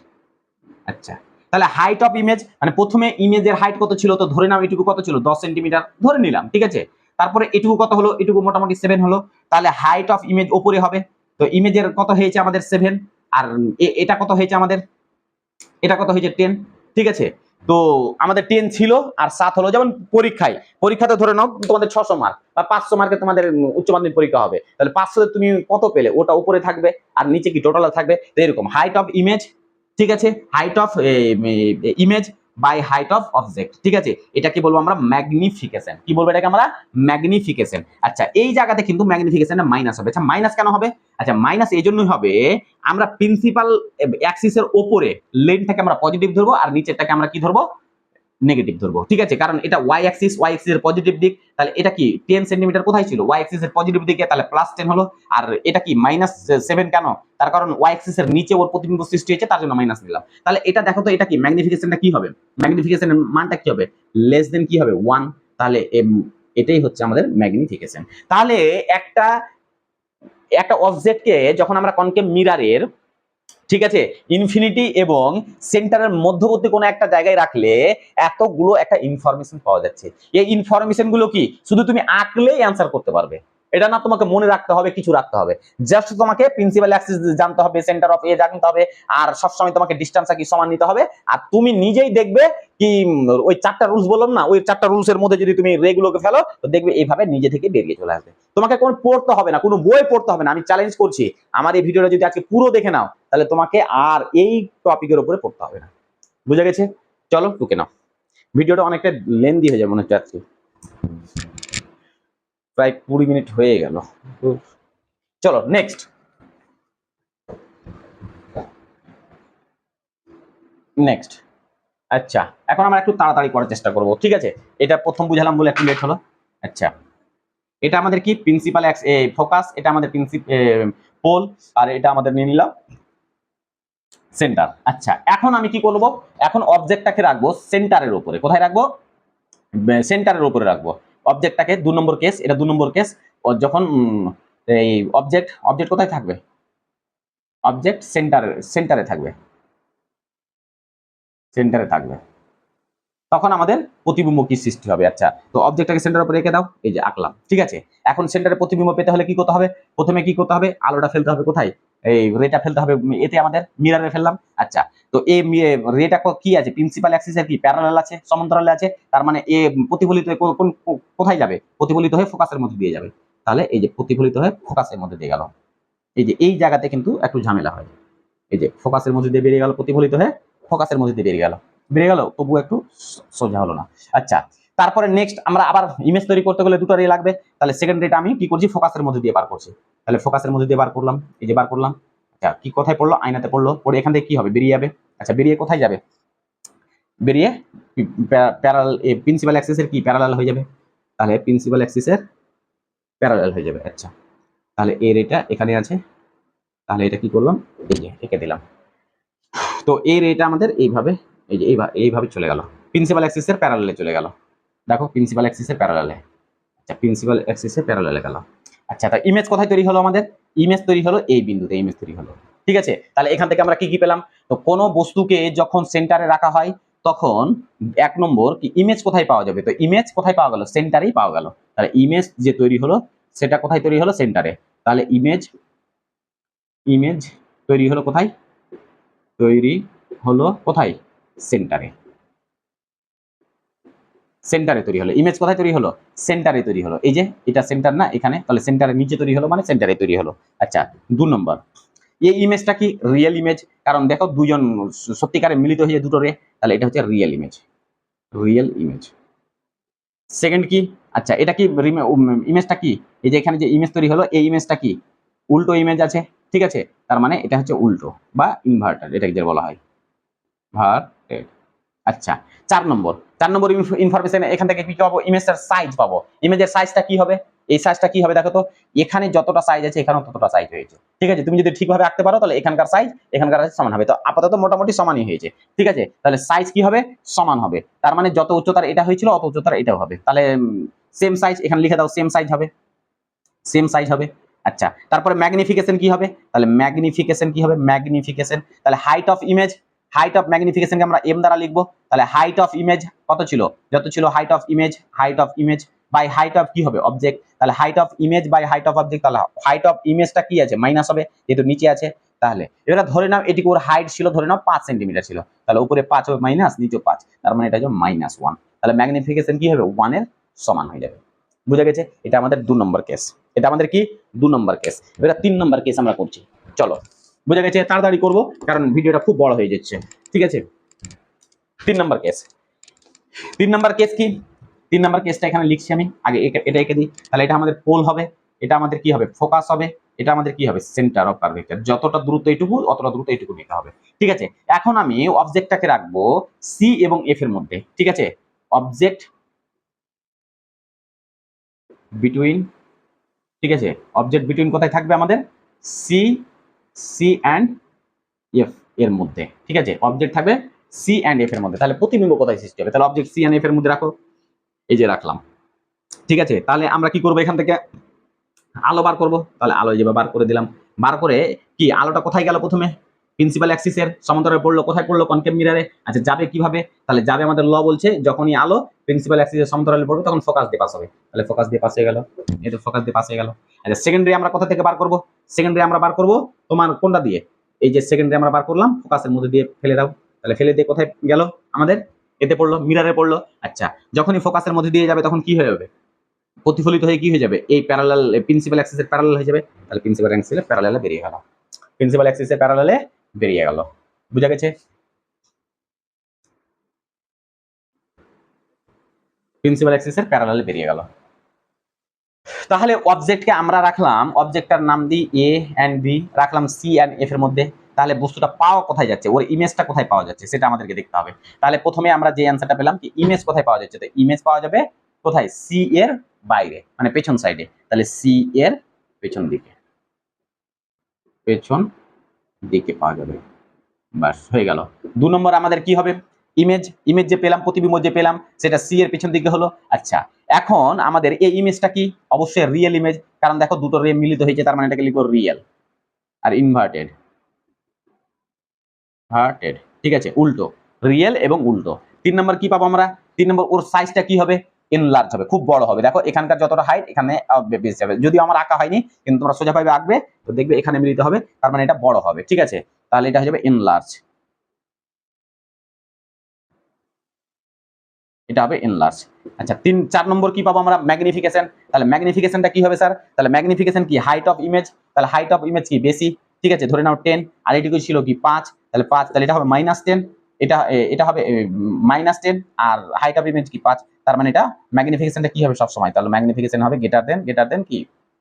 আচ্ছা তাহলে হাইট অফ ইমেজ মানে প্রথমে ইমেজের হাইট কত ছিল? তো ধরে নাও এটুকু কত ছিল? 10 সেন্টিমিটার ধরে নিলাম। ঠিক আছে, তারপরে এটুকু কত হলো? এটুকু মোটামুটি 7 হলো, তাহলে হাইট অফ ইমেজ উপরে হবে। তো ইমেজের কত হয়েছে আমাদের? 7, আর এটা কত হয়েছে আমাদের? এটা কত হয়েছে? 10। ঠিক আছে, তো আমাদের 10 ছিল আর 7 হলো। যেমন পরীক্ষাতে ধরে নাও তোমাদের 600 মার্ক বা 500 মার্কে তোমাদের উচ্চ মাধ্যমিক পরীক্ষা হবে, তাহলে 500 তুমি কত পেলে? ওটা উপরে থাকবে আর নিচে কি টোটাল থাকবে। তো এরকম হাইট অফ ইমেজ, ঠিক আছে, height of image by height of object. ঠিক আছে, এটাকে বলবো আমরা ম্যাগনিফিকেশন। কি বলবো এটাকে আমরা? ম্যাগনিফিকেশন। আচ্ছা এই জায়গাতে কিন্তু ম্যাগনিফিকেশনটা মাইনাস হবে। আচ্ছা মাইনাস কেন হবে? আচ্ছা মাইনাস এই জন্যই হবে, আমরা প্রিন্সিপাল অ্যাক্সিসের উপরে লেনটাকে আমরা পজিটিভ ধরবো আর নিচেরটাকে আমরা কি ধরবো? নেগেটিভ ধরবো। ঠিক আছে, কারণ এটা ওয়াই অ্যাক্সিস এর পজিটিভ দিক, তাহলে এটা কি 10 সেন্টিমিটার কোথায় ছিল? ওয়াই অ্যাক্সিস এর পজিটিভ দিকে, তাহলে +10 হলো। আর এটা কি -7 কেন? তার কারণ ওয়াই অ্যাক্সিস এর নিচে ওর প্রতিবিম্ব সৃষ্টি হয়েছে, তার জন্য মাইনাস নিলাম। তাহলে এটা দেখো তো, এটা কি ম্যাগনিফিকেশনটা কি হবে? ম্যাগনিফিকেশনের মানটা কি হবে? লেস দেন কি হবে? 1। তাহলে এটাই হচ্ছে আমাদের ম্যাগনিফিকেশন। তাহলে একটা অবজেক্টকে যখন আমরা কনকেভ মিররের, ঠিক আছে, ইনফিনিটি এবং সেন্টারের মধ্যবর্তী কোনো একটা জায়গায় রাখলে এতগুলো একটা ইনফরমেশন পাওয়া যাচ্ছে। এই ইনফরমেশন গুলো কি শুধু তুমি আঁকলেই অ্যান্সার করতে পারবে? এটা না, তোমাকে মনে রাখতে হবে, কিছু রাখতে হবে। জাস্ট তোমাকে প্রিন্সিপাল অ্যাক্সিস জানতে হবে, সেন্টার অফ এ জানতে হবে, আর সবসময় তোমাকে ডিসটেন্সটা কি সমান নিতে হবে। আর তুমি নিজেই দেখবে কি ওই 4টা রুলস বললাম না, ওই 4টা রুলসের মধ্যে যদি তুমি রেগুলোকে ফেলো তো দেখবে এইভাবে নিজে থেকে বেরিয়ে চলে আসবে। তোমাকে কোনো পড়তে হবে না, কোনো বই পড়তে হবে না। আমি চ্যালেঞ্জ করছি, আমার এই ভিডিওটা যদি আজকে পুরো দেখে নাও তাহলে তোমাকে আর এই টপিকের উপরে পড়তে হবে না। বুঝে গেছে? চলো টুকে নাও। ভিডিওটা অনেকটা লেন্দি হয়ে যাবে মনে হচ্ছে আজকে, প্রায় 20 মিনিট হয়ে গেল। চলো নেক্সট। আচ্ছা এখন আমরা একটু তাড়াতাড়ি করার চেষ্টা করব। ঠিক আছে, এটা প্রথম বুঝালাম বলে একটু লেট হলো। আচ্ছা এটা আমাদের কি প্রিন্সিপাল ফোকাস, এটা আমাদের পোল, আর এটা আমাদের নিয়ে নিলাম সেন্টার। আচ্ছা এখন আমি কি করব? এখন অবজেক্টটাকে রাখবো সেন্টারের উপরে। কোথায় রাখবো? সেন্টারের উপরে রাখবো অবজেক্টটাকে। 2 নম্বর কেস, এটা 2 নম্বর কেস। যখন এই অবজেক্ট কোথায় থাকবে? অবজেক্ট সেন্টারে থাকবে, তখন আমাদের প্রতিবিম্ব কি সৃষ্টি হবে। আচ্ছা তো অবজেক্টটাকে সেন্টারের উপরে রেখে দাও, এই যে আঁকলাম। ঠিক আছে, এখন সেন্টারে প্রতিবিম্ব পেতে হলে কি করতে হবে? প্রথমে কি করতে হবে? আলোটা ফেলতে হবে কোথায়? এই রেটা ফেলতে হবে এতে আমাদের মিররে ফেললাম। আচ্ছা, তো এই রেটা কি আছে, প্রিন্সিপাল অ্যাক্সিসের কি প্যারালাল আছে, সমান্তরালে আছে, তার মানে এ প্রতিফলিত হয়ে কোথায় যাবে, প্রতিফলিত হয়ে ফোকাসের মধ্যে দিয়ে যাবে। তাহলে এই যে প্রতিফলিত হয়ে ফোকাসের মধ্যে দিয়ে গেল, এই যে এই জায়গাতে কিন্তু একটু ঝামেলা হয়, এই যে ফোকাসের মধ্যে দিয়ে বেরিয়ে গেল, প্রতিফলিত হয়ে ফোকাসের মধ্যে দিয়ে বেরিয়ে গেল, তবু একটু সোজা হলো না। আচ্ছা, তারপরে নেক্সট আমরা আবার ইমেজ তৈরি করতে গেলে দুটো রে লাগবে, তাহলে সেকেন্ড রেটা আমি কি করছি, ফোকাসের মধ্যে দিয়ে বার করছি। তাহলে ফোকাসের মধ্যে দিয়ে বার করলাম, এই যে বার করলাম। আচ্ছা, কি কোথায় পড়লো, আয়নাতে পড়লো, পড়ে এখান থেকে কি হবে, বেরিয়ে যাবে। আচ্ছা, বেরিয়ে কোথায় যাবে, বেরিয়ে প্যারালাল প্রিন্সিপাল অ্যাক্সিসের কি প্যারালাল হয়ে যাবে, তাহলে প্রিন্সিপাল অ্যাক্সিসের প্যারালাল হয়ে যাবে। আচ্ছা, তাহলে এর এটা এখানে আছে, তাহলে এটা কি করলাম, এই যে এঁকে দিলাম। তো এর এটা আমাদের এইভাবে, এই যে এইভাবে চলে গেল, প্রিন্সিপাল অ্যাক্সিসের প্যারালালে চলে গেল। দেখো প্রিন্সিপাল অ্যাক্সিসের প্যারালালে, আচ্ছা প্রিন্সিপাল অ্যাক্সিসের প্যারালালে গেল। আচ্ছা, তা ইমেজ কোথায় তৈরি হলো আমাদের, ইমেজ তৈরি হলো এই বিন্দুতে, ইমেজ তৈরি হলো। ঠিক আছে, তাহলে এখান থেকে আমরা কি কি পেলাম, তো কোনো বস্তুকে যখন সেন্টারে রাখা হয় তখন এক নম্বর কি ইমেজ কোথায় পাওয়া যাবে, তো ইমেজ কোথায় পাওয়া গেল, সেন্টারেই পাওয়া গেল। তাহলে ইমেজ যে তৈরি হলো সেটা কোথায় তৈরি হলো, সেন্টারে। তাহলে ইমেজ ইমেজ তৈরি হলো কোথায়, তৈরি হলো কোথায়, সেন্টারে। সেন্টারে তৈরি হলো, ইমেজ কোথায় তৈরি হলো, সেন্টারে তৈরি হলো। এই যে এটা সেন্টার না এখানে, তাহলে সেন্টারের নিচে তৈরি হলো মানে সেন্টারে তৈরি হলো। আচ্ছা, 2 নম্বর, এই ইমেজটা কি রিয়েল ইমেজ, কারণ দেখো দুজন সত্যিকারে মিলিত হয়ে দুটো রে, তাহলে এটা হচ্ছে real image, real image. Second কি, আচ্ছা এটা কি ইমেজটা কি, এই যে এখানে যে ইমেজ তৈরি হলো এই ইমেজটা কি, উল্টো ইমেজ আছে। ঠিক আছে, তার মানে এটা হচ্ছে উল্টো বা ইনভার্টার, এটাকে যে বলা হয় ভার্টেড। আচ্ছা, 4 নম্বর ইনফরমেশন, এখান থেকে কি পাবো, ইমেজের সাইজ পাবো। ইমেজের সাইজটা কি হবে, এই সাইজটা কি হবে দেখো তো, এখানে যতটা সাইজ আছে এখানেও ততটা সাইজ হয়েছে। ঠিক আছে, তুমি যদি ঠিকভাবে আঁকতে পারো তাহলে এখানকার সাইজ এখানকার সাইজ সমান হবে। তো আপাতত মোটামুটি সমানই হয়েছে। ঠিক আছে, তাহলে সাইজ কি হবে, সমান হবে। তার মানে যত উচ্চতার এটা হয়েছিল অত উচ্চতার এটাও হবে। তাহলে সেম সাইজ এখানে লিখে দাও, সেম সাইজ হবে, সেম সাইজ হবে। আচ্ছা, তারপরে ম্যাগনিফিকেশন কি হবে, তাহলে ম্যাগনিফিকেশন কি হবে, ম্যাগনিফিকেশন, তাহলে height of image, height of ম্যাগনিফিকেশনকে আমরা এম দ্বারা লিখবো। তাহলে হাইট অফ ইমেজ কত ছিল, যত ছিল height of image, height of image by height of কি হবে, অবজেক্ট। তাহলে height of image by height of object, তাহলে হাইট অফ ইমেজটা কি আছে, মাইনাস হবে যেহেতু নিচে আছে। তাহলে এবার ধরে নাও এটি ওর হাইট ছিল, ধরে নাও 5 সেন্টিমিটার ছিল, তাহলে উপরে 5 হবে মাইনাস, নিচে 5, তার মানে এটা হচ্ছে -1। তাহলে ম্যাগনিফিকেশন কি হবে, 1 এর সমান হয়ে যাবে। বুঝা গেছে, এটা আমাদের 2 নম্বর কেস, এটা আমাদের কি 2 নম্বর কেস। এবার 3 নম্বর কেস আমরা করছি, চলো। বুঝা গেছে, তাড়াতাড়ি করবো কারণ ভিডিওটা খুব বড় হয়ে যাচ্ছে। ঠিক আছে, 3 নম্বর কেস, 3 নম্বর কেস কি, 3 নম্বর কেসটা এখানে লিখছি আমি আগে, এটা এঁকে দিই। তাহলে এটা আমাদের পোল হবে, এটা আমাদের কি হবে, ফোকাস হবে, এটা আমাদের কি হবে, সেন্টার অফ কার্ভেচার। যতটা দ্রুত এইটুকু অতটা দ্রুত এইটুকু নিতে হবে। ঠিক আছে, এখন আমি অবজেক্টটাকে রাখবো সি এবং এফ এর মধ্যে। ঠিক আছে, অবজেক্ট বিটুইন, ঠিক আছে, অবজেক্ট বিটুইন কোথায় থাকবে আমাদের, সি, সি অ্যান্ড এফ এর মধ্যে। ঠিক আছে, অবজেক্ট থাকবে সি অ্যান্ড এফ এর মধ্যে। তাহলে প্রতিবিম্ব কোথায় সৃষ্টি হবে, তাহলে অবজেক্ট সি অ্যান্ড এফ এর মধ্যে রাখো, এই যে রাখলাম। ঠিক আছে, তাহলে আমরা কি করবো, এখান থেকে আলো বার করব। তাহলে আলো যেভাবে বার করে দিলাম, বার করে কি আলোটা কোথায় গেল, প্রথমে প্রিন্সিপাল অ্যাক্সিসের সমান্তরালে পড়লো, কোথায় পড়লো, কনকেভ মিররে। আচ্ছা, যাবে কিভাবে, তাহলে যাবে আমাদের ল বলছে যখনই আলো প্রিন্সিপাল অ্যাক্সিসের সমান্তরালে পড়বে তখন ফোকাস দিয়ে পাস হবে। তাহলে ফোকাস দিয়ে পাস হয়ে গেল, এই তো ফোকাস দিয়ে পাস হয়ে গেল। আচ্ছা, সেকেন্ডারি আমরা কোথা থেকে বার করব, সেকেন্ডারি আমরা বার করব তোমার কোনটা দিয়ে, এই যে সেকেন্ডারি আমরা বার করলাম, ফোকাসের মধ্যে দিয়ে ফেলে দাও। তাহলে ফেলে দিয়ে কোথায় গেল আমাদের, এতে পড়লো, মিররে পড়লো। আচ্ছা, যখনই ফোকাসের মধ্যে দিয়ে যাবে তখন কি হয়ে যাবে, প্রতিফলিত হয়ে কি হয়ে যাবে, এই প্যারালাল প্রিন্সিপাল অ্যাক্সিসের প্যারালাল হয়ে যাবে। তাহলে প্রিন্সিপাল অ্যাক্সিসের প্যারালালে বেরিয়ে গেল, প্রিন্সিপাল অ্যাক্সিসের প্যারালালে বেরিয়ে গেল। বুঝা গেছে, প্রিন্সিপাল অ্যাক্সিসের প্যারালালে বেরিয়ে গেল। তাহলে অবজেক্টকে আমরা রাখলাম, অবজেক্টটার নাম দিই এ এন্ড বি, রাখলাম সি এন্ড এফ এর মধ্যে। তাহলে বস্তুটা পাওয়া কোথায় যাচ্ছে, ওর ইমেজটা কোথায় পাওয়া যাচ্ছে সেটা আমাদেরকে দেখতে হবে। তাহলে প্রথমে আমরা যে অ্যান্সারটা পেলাম কি ইমেজ কোথায় পাওয়া যাচ্ছে, তো ইমেজ পাওয়া যাবে কোথায়, সি এর বাইরে মানে পেছন সাইডে। তাহলে সি এর পেছন দিকে, পেছন দিকে পাওয়া যাবে। বাস হয়ে গেল। 2 নম্বর আমাদের কি হবে, ইমেজ, ইমেজ যে পেলাম, প্রতিবিম্ব যে পেলাম সেটা সি এর পেছন দিকে হলো। আচ্ছা, এখন আমাদের এই ইমেজটা কি, অবশ্যই রিয়েল ইমেজ, কারণ দেখো দুটো রে মিলিত হয়েছে, তার মানে এটাকে লিখবো রিয়েল। আর ইনভার্টেড, ভার্টেড, ঠিক আছে, উল্টো, রিয়েল এবং উল্টো। 3 নম্বর কি পাবো আমরা, 3 নম্বর ওর সাইজটা কি হবে, এনলার্জ হবে, খুব বড় হবে। দেখো এখানকার যতটা হাইট এখানে বেশি যাবে, যদিও আমার আঁকা হয়নি কিন্তু তোমরা সোজাভাবে আঁকবে তো দেখবে এখানে মিলিত হবে, তার মানে এটা বড় হবে। ঠিক আছে, তাহলে এটা হয়ে যাবে এনলার্জ, এটা হবে এনলার্জ। আচ্ছা 4 নম্বর কি পাবো আমরা? ম্যাগনিফিকেশন। তাহলে ম্যাগনিফিকেশনটা কি হবে স্যার? তাহলে ম্যাগনিফিকেশন কি? Height of image. তাহলে হাইট অফ ইমেজ কি? বেশি। ঠিক আছে, ধরে নাও 10, আর এটুকু ছিল কি 5, তাহলে 5, তাহলে এটা হবে -10, এটা এটা হবে -10, আর হাইট অফ ইমেজ কি 5, তার মানে এটা ম্যাগনিফিকেশনটা কি হবে সব সময়? তাহলে ম্যাগনিফিকেশন হবে গ্রেটার দেন কি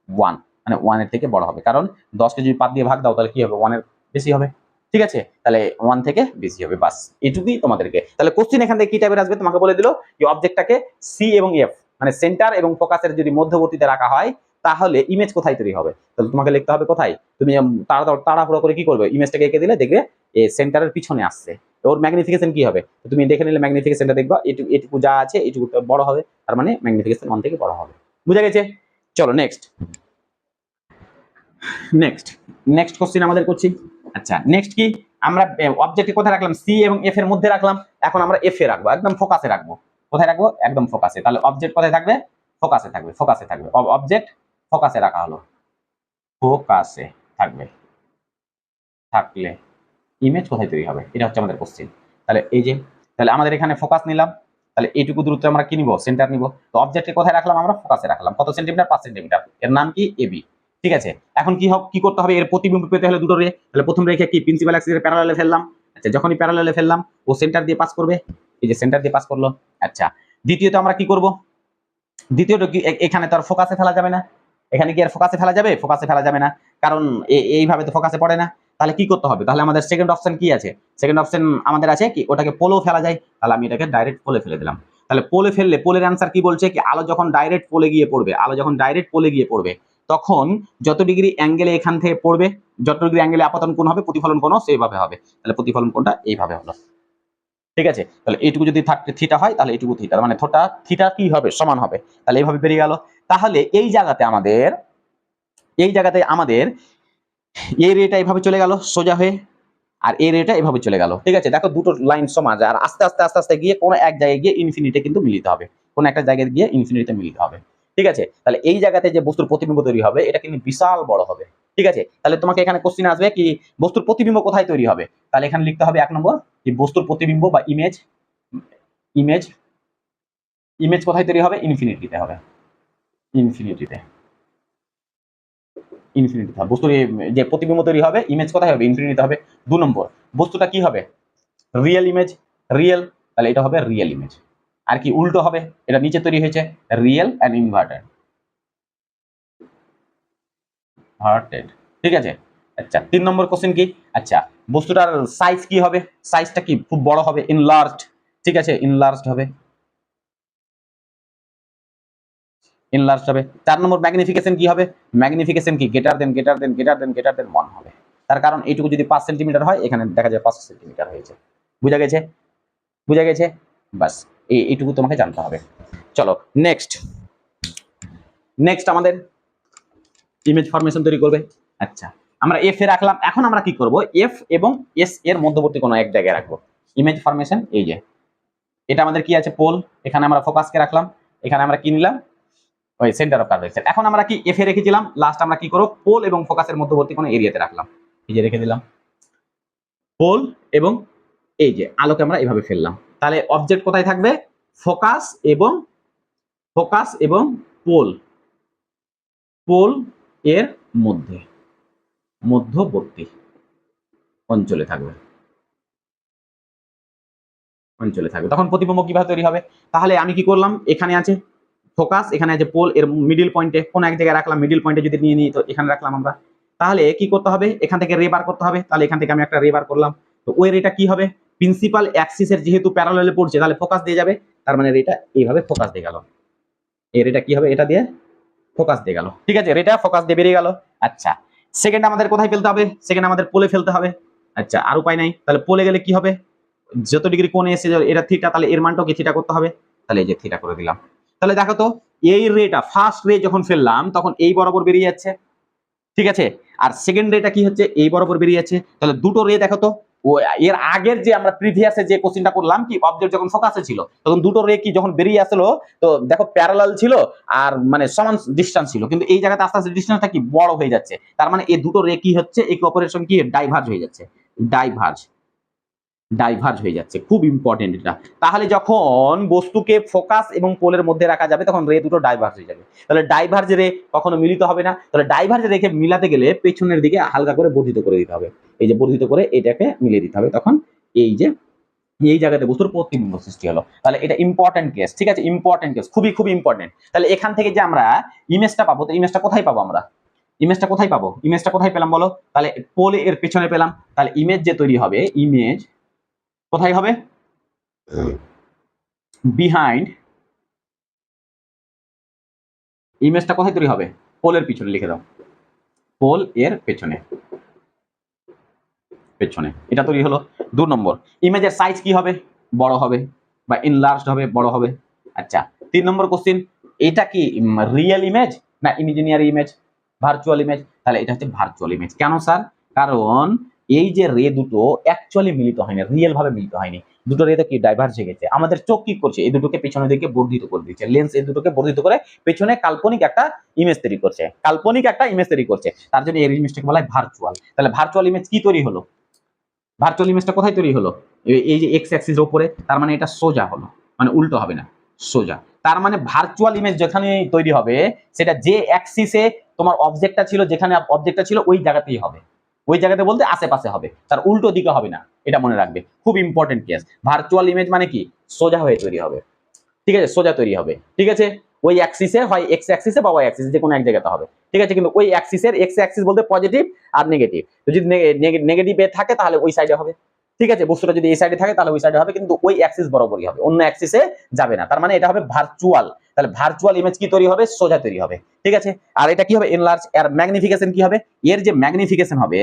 1, মানে 1 এর থেকে বড় হবে, কারণ 10 কে যদি 5 দিয়ে ভাগ দাও তাহলে কি হবে? 1 এর বেশি হবে। ঠিক আছে, তাহলে 1 থেকে বেশি হবে, বাস এটুকুই তোমাদেরকে। তাহলে কোশ্চেন এখান থেকে কি টাইপের আসবে তোমাকে বলে দিল যে অবজেক্টটাকে সি এবং এফ মানে সেন্টার এবং ফোকাসের যদি মধ্যবর্তীতে রাখা হয় তাহলে ইমেজ কোথায় তৈরি হবে? তাহলে তোমাকে লিখতে হবে কোথায়? তুমি তাড়াহুড়ো করে কি করবে? ইমেজটাকে এঁকে দিলে দেখবে এই সেন্টারের পিছনে আসছে, ওর ম্যাগনিফিকেশন কি হবে? তো তুমি দেখে নিলে ম্যাগনিফিকেশনটা দেখবা এটুকু যা আছে এটুকু বড় হবে, তার মানে ম্যাগনিফিকেশন 1 থেকে বড় হবে। বুঝা গেছে? চলো নেক্সট নেক্সট নেক্সট কোশ্চেন আমাদের করছি। আচ্ছা নেক্সট কি? আমরা অবজেক্টকে কোথায় রাখলাম? সি এবং এফ এর মধ্যে রাখলাম, এখন আমরা এফ এ রাখবো, একদম ফোকাসে রাখবো। কোথায় রাখবো? একদম ফোকাসে। তাহলে অবজেক্ট কোথায় থাকবে? ফোকাসে থাকবে, ফোকাসে থাকবে। অবজেক্ট ফোকাসে রাখা হলো, ফোকাসে থাকবে, থাকলে ইমেজ কোথায় তৈরি হবে? এটা হচ্ছে আমাদের কোশ্চেন। তাহলে এই যে, তাহলে আমাদের এখানে ফোকাস নিলাম, তাহলে এইটুকু দূরত্ব আমরা কি নিব? সেন্টার নিব। তো অবজেক্টকে কোথায় রাখলাম? আমরা ফোকাসে রাখলাম। কত সেন্টিমিটার? 5 সেন্টিমিটার। এর নাম কি? এবি। ঠিক আছে, এখন কি করতে হবে? এর প্রতিবিম্ব পেতে হলে দুটো রে, তাহলে প্রথম রেখে কি প্রিন্সিপাল অ্যাক্সিসের প্যারালালে ফেললাম। আচ্ছা যখনই প্যারালালে ফেললাম ও সেন্টার দিয়ে পাস করবে, এই যে সেন্টার দিয়ে পাস করলো। আচ্ছা দ্বিতীয়ত আমরা কি করব? দ্বিতীয়ত কি এখানে তো আর ফোকাসে ফেলা যাবে না, এখানে কি আর ফোকাসে ফেলা যাবে? ফোকাসে ফেলা যাবে না, কারণ এইভাবে তো ফোকাসে পড়ে না। তাহলে কি করতে হবে? তাহলে আমাদের সেকেন্ড অপশন কি আছে? সেকেন্ড অপশন আমাদের আছে কি ওটাকে পোলেও ফেলা যায়, তাহলে আমি এটাকে ডাইরেক্ট পোলে ফেলে দিলাম। তাহলে পোলে ফেললে পোলের অ্যান্সার কি বলছে? কি আলো যখন ডাইরেক্ট পোলে গিয়ে পড়বে, আলো যখন ডাইরেক্ট পোলে গিয়ে পড়বে তখন যত ডিগ্রি অ্যাঙ্গেলে এখান থেকে পড়বে, যত ডিগ্রি অ্যাঙ্গেলে আপতন কোণ হবে, প্রতিফলন কোণও সেইভাবে হবে। তাহলে প্রতিফলন কোণটা এইভাবে হলো। ঠিক আছে, তাহলে এইটুকু যদি থিটা হয় তাহলে এইটুকু থিটা, মানে থিটা কি হবে? সমান হবে। তাহলে এইভাবে বেরিয়ে গেল। তাহলে এই জায়গাতে আমাদের এই রেটা এইভাবে চলে গেল সোজা হয়ে, আর এই রেটা এভাবে চলে গেল। ঠিক আছে, দেখো দুটো লাইন সমান, আর আস্তে আস্তে আস্তে আস্তে গিয়ে কোনো এক জায়গায় গিয়ে ইনফিনিটি কিন্তু মিলিত হবে, কোনো একটা জায়গায় গিয়ে ইনফিনিটিতে মিলিত হবে। ঠিক আছে, তাহলে এই জায়গাতে যে বস্তুর প্রতিবিম্ব তৈরি হবে এটা কিন্তু বিশাল বড় হবে। ঠিক আছে, তাহলে তোমাকে এখানে কোশ্চেন আসবে কি বস্তুর প্রতিবিম্ব কোথায় তৈরি হবে? তাহলে এখানে লিখতে হবে 1 নম্বর কি বস্তুর প্রতিবিম্ব বা ইমেজ ইমেজ ইমেজ কোথায় তৈরি হবে? ইনফিনিটিতে হবে, ইনফিনিটিতে ইনফিনিটি হবে। বস্তুর যে প্রতিবিম্ব তৈরি হবে ইমেজ কোথায় হবে? ইনফিনিটিতে হবে। 2 নম্বর বস্তুটা কি হবে? রিয়েল ইমেজ, রিয়েল, তাহলে এটা হবে রিয়েল ইমেজ। আর কি উল্টো হবে? এটা নিচে তৈরি হয়েছে রিয়েল এন্ড ইনভার্টেড, ভার্টেড। ঠিক আছে, আচ্ছা 3 নম্বর কোশ্চেন কি? আচ্ছা বস্তুটার সাইজ কি হবে? সাইজটা কি খুব বড় হবে, ইনলার্জড। ঠিক আছে, ইনলার্জড হবে, ইনলার্জড হবে। 4 নম্বর ম্যাগনিফিকেশন কি হবে? ম্যাগনিফিকেশন কি গ্রেটার দেন 1 হবে। তার কারণ এইটুকু যদি 5 সেন্টিমিটার হয় এখানে দেখা যায় 5 সেন্টিমিটার হয়েছে। বুঝা গেছে? বুঝা গেছে? বাস এইটুকু তোমাকে জানতে হবে। চলো নেক্সট আমাদের ইমেজ ফরমেশন তৈরি করবে। আচ্ছা আমরা এফ এ রাখলাম, এখন আমরা কি করব? এফ এবং এস এর মধ্যবর্তী কোনো এক জায়গায় রাখবো ইমেজ ফরমেশন। এই যে এটা আমাদের কি আছে? পোল। এখানে আমরা ফোকাসকে রাখলাম, এখানে আমরা কি নিলাম? ওই সেন্টার অফ কার্ভেচার। এখন আমরা কি এফ এ রেখেছিলাম, লাস্ট আমরা কি করব? পোল এবং ফোকাসের মধ্যবর্তী কোনো এরিয়াতে রাখলাম, এই যে রেখে দিলাম পোল, এবং এই যে আলোকে আমরা এভাবে ফেললাম। তাহলে অবজেক্ট কোথায় থাকবে? ফোকাস এবং পোল এর মধ্যবর্তী অঞ্চলে থাকবে, তখন প্রতিবিম্ব কিভাবে তৈরি হবে? তাহলে আমি কি করলাম? এখানে আছে ফোকাস, এখানে আছে পোল, এর মিডিল পয়েন্টে কোন এক জায়গায় রাখলাম, মিডিল পয়েন্টে যদি নিয়ে নিই তো এখানে রাখলাম আমরা। তাহলে কি করতে হবে? এখান থেকে রে বার করতে হবে। তাহলে এখান থেকে আমি একটা রে বার করলাম, তো ওই রেটা কি হবে? প্রিন্সিপাল অ্যাক্সিসের যেহেতু প্যারালালে পড়ছে তাহলে ফোকাস দিয়ে যাবে, তার মানে রেটা এইভাবে ফোকাস দিয়ে গেল। এই রেটা কি হবে? এটা দিয়ে ফোকাস দিয়ে গেল। ঠিক আছে, রেটা ফোকাস দিয়ে বেরিয়ে গেল। আচ্ছা সেকেন্ড আমাদের কোথায় ফেলতে হবে? সেকেন্ড আমাদের পোলে ফেলতে হবে। আচ্ছা আর উপায় নাই, তাহলে পোলে গেলে কি হবে? যত ডিগ্রি কোণে এসে এটা থিটা, তাহলে এর মানটাও কি থিটা করতে হবে। তাহলে এই যে থিটা করে দিলাম। তাহলে দেখো তো এই রেটা ফার্স্ট রে যখন ফেললাম তখন এই বরাবর বেরিয়ে যাচ্ছে, ঠিক আছে, আর সেকেন্ড রেটা কি হচ্ছে? এই বরাবর বেরিয়ে যাচ্ছে। তাহলে দুটো রে দেখো তো ও এর আগের যে আমরা প্রিভিয়াসে যে কোশ্চেনটা করলাম কি অবজেক্ট যখন ফোকাসে ছিল তখন দুটো রে কি যখন বেরিয়ে আসলো তো দেখো প্যারালাল ছিল আর মানে সমান ডিসটেন্স ছিল, কিন্তু এই জায়গাতে আস্তে আস্তে ডিসটেন্সটা কি বড় হয়ে যাচ্ছে, তার মানে এই দুটো রে কি হচ্ছে একে অপরের সঙ্গে কি ডাইভার্জ হয়ে যাচ্ছে, ডাইভার্জ হয়ে যাচ্ছে, খুব ইম্পর্টেন্ট এটা। তাহলে যখন বস্তুকে ফোকাস এবং পোলের মধ্যে রাখা যাবে তখন রে দুটো ডাইভার্জ হয়ে যাবে, তাহলে ডাইভার্জ রে কখনো মিলিত হবে না, তাহলে ডাইভার্জ রেখে মিলাতে গেলে পেছনের দিকে হালকা করে বর্ধিত করে দিতে হবে, এই যে বর্ধিত করে এটাকে মিলিয়ে দিতে হবে, তখন এই যে এই জায়গাতে বস্তুর প্রতিবিম্ব সৃষ্টি হলো। তাহলে এটা ইম্পর্টেন্ট কেস, ঠিক আছে, ইম্পর্টেন্ট কেস, খুবই খুব ইম্পর্টেন্ট। তাহলে এখান থেকে যে আমরা ইমেজটা পাবো, তো ইমেজটা কোথায় পাবো আমরা, ইমেজটা কোথায় পাবো, ইমেজটা কোথায় পেলাম বলো, তাহলে পোল এর পেছনে পেলাম, তাহলে ইমেজ যে তৈরি হবে, ইমেজ কোথায় হবে, বিহাইন্ড, ইমেজটা কোথায় তৈরি হবে, পোলের পিছনে লিখে দাও, পোল এর পেছনে, পেছনে এটা তৈরি হলো। 2 নম্বর, ইমেজের সাইজ কি হবে, বড় হবে বা এনলার্জড হবে, বড় হবে। আচ্ছা 3 নম্বর কোশ্চেন, এটা কি রিয়েল ইমেজ না ইমাজিনারি ইমেজ, ভার্চুয়াল ইমেজ, তাহলে এটা হচ্ছে ভার্চুয়াল ইমেজ। কেন স্যার, কারণ এই যে রে দুটো অ্যাকচুয়ালি মিলিত হয়নি, রিয়েল ভাবে মিলিত হয়নি, দুটো রে তো কি ডাইভার্জ হয়ে গেছে, আমাদের চোখ কি করছে এই দুটোকে পেছনের দিকে বর্ধিত করে দিচ্ছে, লেন্স এই দুটোকে বর্ধিত করে পেছনে কাল্পনিক একটা ইমেজ তৈরি করছে, কাল্পনিক একটা ইমেজ তৈরি করছে, তার জন্য এই ইমেজটাকে বলা হয় ভার্চুয়াল। তাহলে ভার্চুয়াল ইমেজ কি তৈরি হলো, ভার্চুয়াল ইমেজটা কোথায় তৈরি হলো, এই যে এক্স অ্যাক্সিসের উপরে, তার মানে এটা সোজা হলো, মানে উল্টো হবে না, সোজা। তার মানে ভার্চুয়াল ইমেজ যেখানে তৈরি হবে সেটা যে অ্যাক্সিসে তোমার অবজেক্টটা ছিল, যেখানে অবজেক্টটা ছিল ওই জায়গাতেই হবে, ওই জায়গাতে বলতে আশেপাশে হবে, তার উল্টো দিকে হবে না, এটা মনে রাখবে, খুব ইম্পর্টেন্ট কেস। ভার্চুয়াল ইমেজ মানে কি সোজা হয়ে তৈরি হবে, ঠিক আছে, সোজা তৈরি হবে, ঠিক আছে, ওই অ্যাক্সিসে হয় এক্স অ্যাক্সিসে বা ওয়াই অ্যাক্সিসে যে কোনো এক জায়গাতে হবে, ঠিক আছে, কিন্তু ওই অ্যাক্সিসের এক্স অ্যাক্সিস বলতে পজিটিভ আর নেগেটিভ, যদি নেগেটিভে থাকে তাহলে ওই সাইডে হবে, ঠিক আছে, বস্তুটা যদি এই সাইডে থাকে তাহলে ওই সাইডে হবে, কিন্তু ওই অ্যাক্সিস বরাবরই হবে, অন্য অ্যাক্সিসে যাবে না, তার মানে এটা হবে ভার্চুয়াল। তাহলে ভার্চুয়াল ইমেজ কি তৈরি হবে, সোজা তৈরি হবে, ঠিক আছে। আর এটা কি হবে, এনলার্জ, এর ম্যাগনিফিকেশন কি হবে, এর যে ম্যাগনিফিকেশন হবে,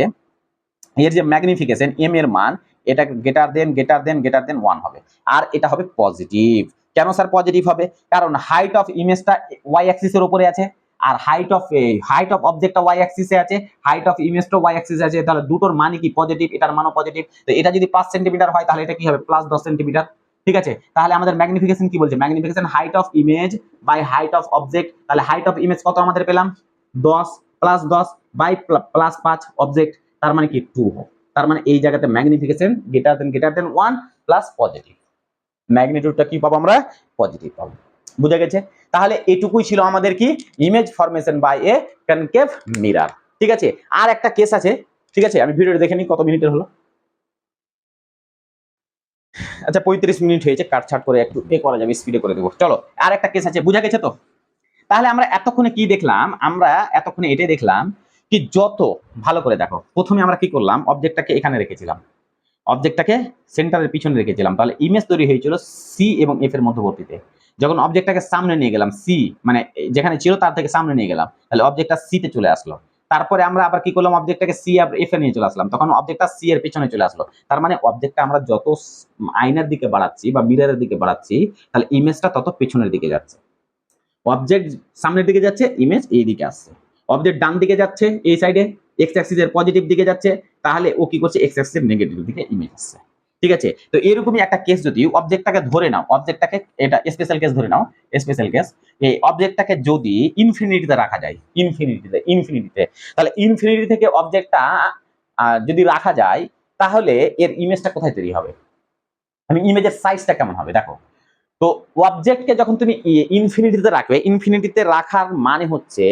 এর যে ম্যাগনিফিকেশন এম এর মান এটা গ্রেটার দেন 1 হবে, আর এটা হবে পজিটিভ। কেন স্যার পজিটিভ হবে, কারণ হাইট অফ ইমেজটা ওয়াই অ্যাক্সিসের উপরে আছে, আর হাইট অফ অবজেক্টটা ওয়াই অ্যাক্সিসে আছে, হাইট অফ ইমেজটা ওয়াই অ্যাক্সিসে আছে, তাহলে দুটোর মানে কি পজিটিভ, এটার মানও পজিটিভ, তো এটা যদি 5 সেন্টিমিটার হয় তাহলে এটা কি হবে +10 সেন্টিমিটার, ঠিক আছে। তাহলে আমাদের ম্যাগনিফিকেশন কি বলছে, magnification height of image by height of object, তাহলে হাইট অফ ইমেজ কত আমাদের পেলাম 10 +10 বাই +5 অবজেক্ট, তার মানে কি 2 হবে, তার মানে এই জায়গাতে magnification greater than 1 plus positive, ম্যাগনিটিউডটা কি পাবো আমরা পজিটিভ পাবো, বুঝা গেছে। তাহলে এটুকুই ছিল আমাদের কি image formation by a concave mirror, ঠিক আছে। আর একটা কেস আছে, ঠিক আছে, আমি ভিডিওটা দেখে নিই কত মিনিটের হলো, আচ্ছা 35 মিনিট হয়েছে, কাটছাট করে একটু এ করা যাবে, স্পিডে করে দেবো, চলো আর একটা কেস আছে, বুঝা গেছে তো। তাহলে আমরা এতক্ষণে কি দেখলাম, আমরা এতক্ষণে এটাই দেখলাম কি, যত ভালো করে দেখো, প্রথমে আমরা কি করলাম, অবজেক্টটাকে এখানে রেখেছিলাম, অবজেক্টটাকে সেন্টারের পিছনে রেখেছিলাম, তাহলে ইমেজ তৈরি হয়েছিল সি এবং এফ এর মধ্যবর্তীতে, যখন অবজেক্টটাকে সামনে নিয়ে গেলাম, সি মানে যেখানে ছিল তার থেকে সামনে নিয়ে গেলাম, তাহলে অবজেক্টটা সি তে চলে আসলো, তারপরে আমরা আবার কি করলাম, অবজেক্টটাকে সি আর এফ এ নিয়ে চলে আসলাম, তখন অবজেক্টটা সি এর পিছনে চলে আসলো, তার মানে অবজেক্টটা আমরা যত আয়নার দিকে বাড়াচ্ছি বা মিররের দিকে বাড়াচ্ছি, তাহলে ইমেজটা তত পেছনের দিকে যাচ্ছে, অবজেক্ট সামনের দিকে যাচ্ছে, ইমেজ এই দিকে আসছে, অবজেক্ট ডান দিকে যাচ্ছে এই সাইডে, এক্স অ্যাক্সিসের পজিটিভ দিকে যাচ্ছে, তাহলে ও কি করছে এক্স অ্যাক্সিসের নেগেটিভ দিকে ইমেজ আসছে, ঠিক আছে। তো এরকমই একটা কেস যদি অবজেক্টটাকে ধরে নাও, অবজেক্টটাকে এটা স্পেশাল কেস ধরে নাও, স্পেশাল কেস, এই অবজেক্টটাকে যদি ইনফিনিটিতে রাখা যায়, ইনফিনিটিতে, তাহলে ইনফিনিটি থেকে অবজেক্টটা যদি রাখা যায় তাহলে এর ইমেজটা কোথায় তৈরি হবে, আমি ইমেজের সাইজটা কেমন হবে দেখো। তো অবজেক্টকে যখন তুমি ইনফিনিটিতে রাখবে, ইনফিনিটিতে রাখার মানে হচ্ছে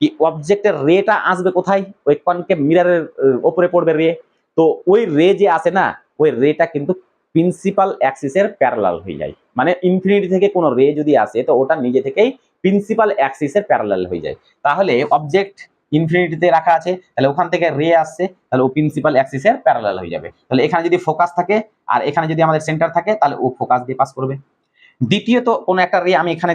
কি অবজেক্টের রেটা আসবে কোথায়, ওই কনকেভ মিররের উপরে পড়বে রে, তো ওই রে যে আসে না, ওই রেটা কিন্তু প্রিন্সিপাল অ্যাক্সিসের প্যারালাল হয়ে যায়, মানে ইনফিনিটি থেকে কোনো রে যদি আসে তো ওটা নিজে থেকেই প্রিন্সিপাল অ্যাক্সিসের প্যারালাল হয়ে যায়, তাহলে অবজেক্ট ইনফিনিটিতে রাখা আছে, তাহলে ওখান থেকে রে আসছে, তাহলে ও প্রিন্সিপাল অ্যাক্সিসের প্যারালাল হয়ে যাবে, তাহলে এখানে যদি ফোকাস থাকে আর এখানে যদি আমাদের সেন্টার থাকে তাহলে ও ফোকাস দিয়ে পাস করবে। দ্বিতীয়ত কোন একটা রে আমি এখানে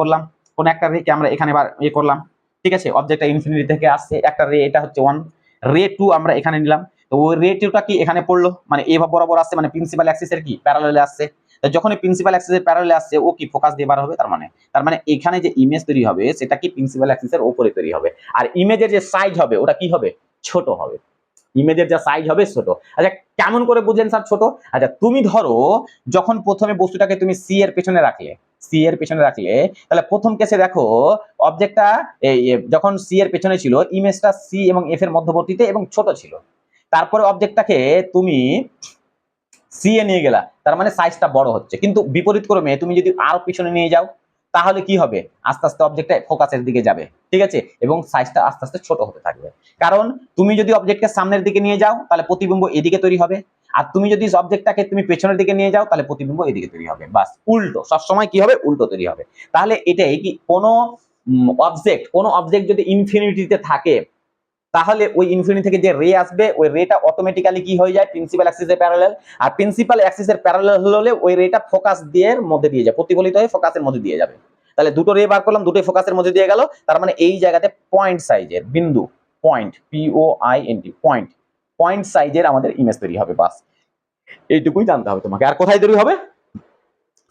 করলাম, কোন একটা রে কে আমরা এখানে করলাম, ঠিক আছে, অবজেক্টটা ইনফিনিটি থেকে আসছে একটা রে, এটা হচ্ছে 1, রে 2 আমরা এখানে নিলাম, তো ওই রে 2টা কি এখানে পড়লো, মানে এই বরাবর আসছে, মানে প্রিন্সিপাল অ্যাক্সিসের কি প্যারালালে আসছে, তো যখন প্রিন্সিপাল অ্যাক্সিসের প্যারালালে আসছে ও কি ফোকাস দিয়ে বার হবে, তার মানে এখানে যে ইমেজ তৈরি হবে সেটা কি প্রিন্সিপাল অ্যাক্সিসের উপরে তৈরি হবে, আর ইমেজের যে সাইজ হবে ওটা কি হবে ছোট হবে, ইমেজের যা সাইজ হবে ছোট। আচ্ছা কেমন করে বুঝলেন স্যার ছোট? আচ্ছা তুমি ধরো যখন প্রথমে বস্তুটাকে তুমি সি এর পেছনে রাখলে, সি এর পেছনে রাখলে, তাহলে প্রথম কেসে দেখো অবজেক্টটা যখন সি এর পেছনে ছিল ইমেজটা সি এবং এফ এর মধ্যবর্তীতে এবং ছোট ছিল। তারপরে অবজেক্টটাকে তুমি সি এ নিয়ে গেলা, তার মানে সাইজটা বড় হচ্ছে। কিন্তু বিপরীত ক্রমে তুমি যদি আরো পিছনে নিয়ে যাও তাহলে কি হবে? আস্তে আস্তে অবজেক্টটা ফোকাসের দিকে যাবে, ঠিক আছে, এবং সাইজটা আস্তে আস্তে ছোট হতে থাকবে। কারণ তুমি যদি অবজেক্টকে সামনের দিকে নিয়ে যাও তাহলে প্রতিবিম্ব এদিকে তৈরি হবে, আর তুমি যদি অবজেক্টটাকে তুমি পেছনের দিকে নিয়ে যাও তাহলে প্রতিবিম্ব এদিকে তৈরি হবে। বাস উল্টো, সবসময় কি হবে? উল্টো তৈরি হবে। তাহলে এটাই কি কোনো অবজেক্ট যদি ইনফিনিটিতে থাকে তাহলে ওই ইনফিনিটি থেকে যে রে আসবে ওই রেটা অটোমেটিক্যালি কি হয়ে যায়? প্রিন্সিপাল অ্যাক্সিসের প্যারালাল। আর প্রিন্সিপাল অ্যাক্সিসের প্যারালাল হলে ওই রেটা ফোকাস দিয়ে মধ্যে দিয়ে যায়, প্রতিফলিত হয়ে ফোকাসের মধ্যে দিয়ে যাবে। তাহলে দুটো রে বার করলাম, দুটোই ফোকাসের মধ্যে দিয়ে গেল, তার মানে এই জায়গাতে পয়েন্ট সাইজের বিন্দু, পয়েন্ট POINT পয়েন্ট সাইজের আমাদের ইমেজ তৈরি হবে। বাস এইটুকুই জানতে হবে তোমাকে। আর কোথায় তৈরি হবে?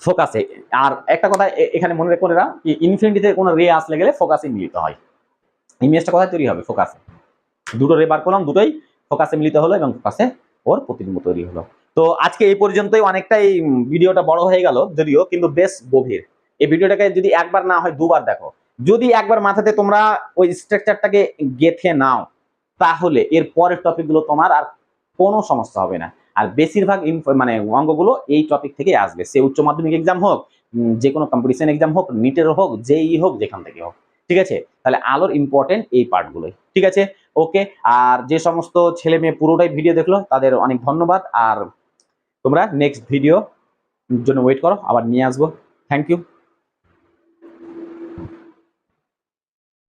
ফোকাসে। আর একটা কথা এখানে মনে রেখো না, ইনফিনিটিতে কোনো রে আসলে গেলে ফোকাসে মিলিত হয়। ইমেজটা কোথায় তৈরি হবে? ফোকাসে। দুটো রে বার করলাম, দুটোই ফোকাসে মিলিত হলো এবং ফোকাসে ওর প্রতিবিম্ব তৈরি হলো। তো আজকে এই পর্যন্তই, অনেকটাই ভিডিওটা বড় হয়ে গেল যদিও, কিন্তু বেশ গভীর। এই ভিডিওটাকে যদি একবার না হয় দুবার দেখো, যদি একবার মাথাতে তোমরা ওই স্ট্রাকচারটাকে গেঁথে নাও তাহলে এর পরের টপিকগুলো তোমার আর কোনো সমস্যা হবে না। আর বেশিরভাগ মানে অঙ্কগুলো এই টপিক থেকে আসবে, সে উচ্চ মাধ্যমিক এক্সাম হোক, যে কোনো কম্পিটিশন এক্সাম হোক, নিটের হোক, যেই হোক, যেখান থেকে হোক, ঠিক আছে। তাহলে আলোর ইম্পর্টেন্ট এই পার্টগুলোই, ঠিক আছে, ওকে। আর যে সমস্ত ছেলে মেয়ে পুরোটাই ভিডিও দেখলো তাদের অনেক ধন্যবাদ। আর তোমরা নেক্সট ভিডিও জন্য ওয়েট করো, আবার নিয়ে আসবো। Thank you.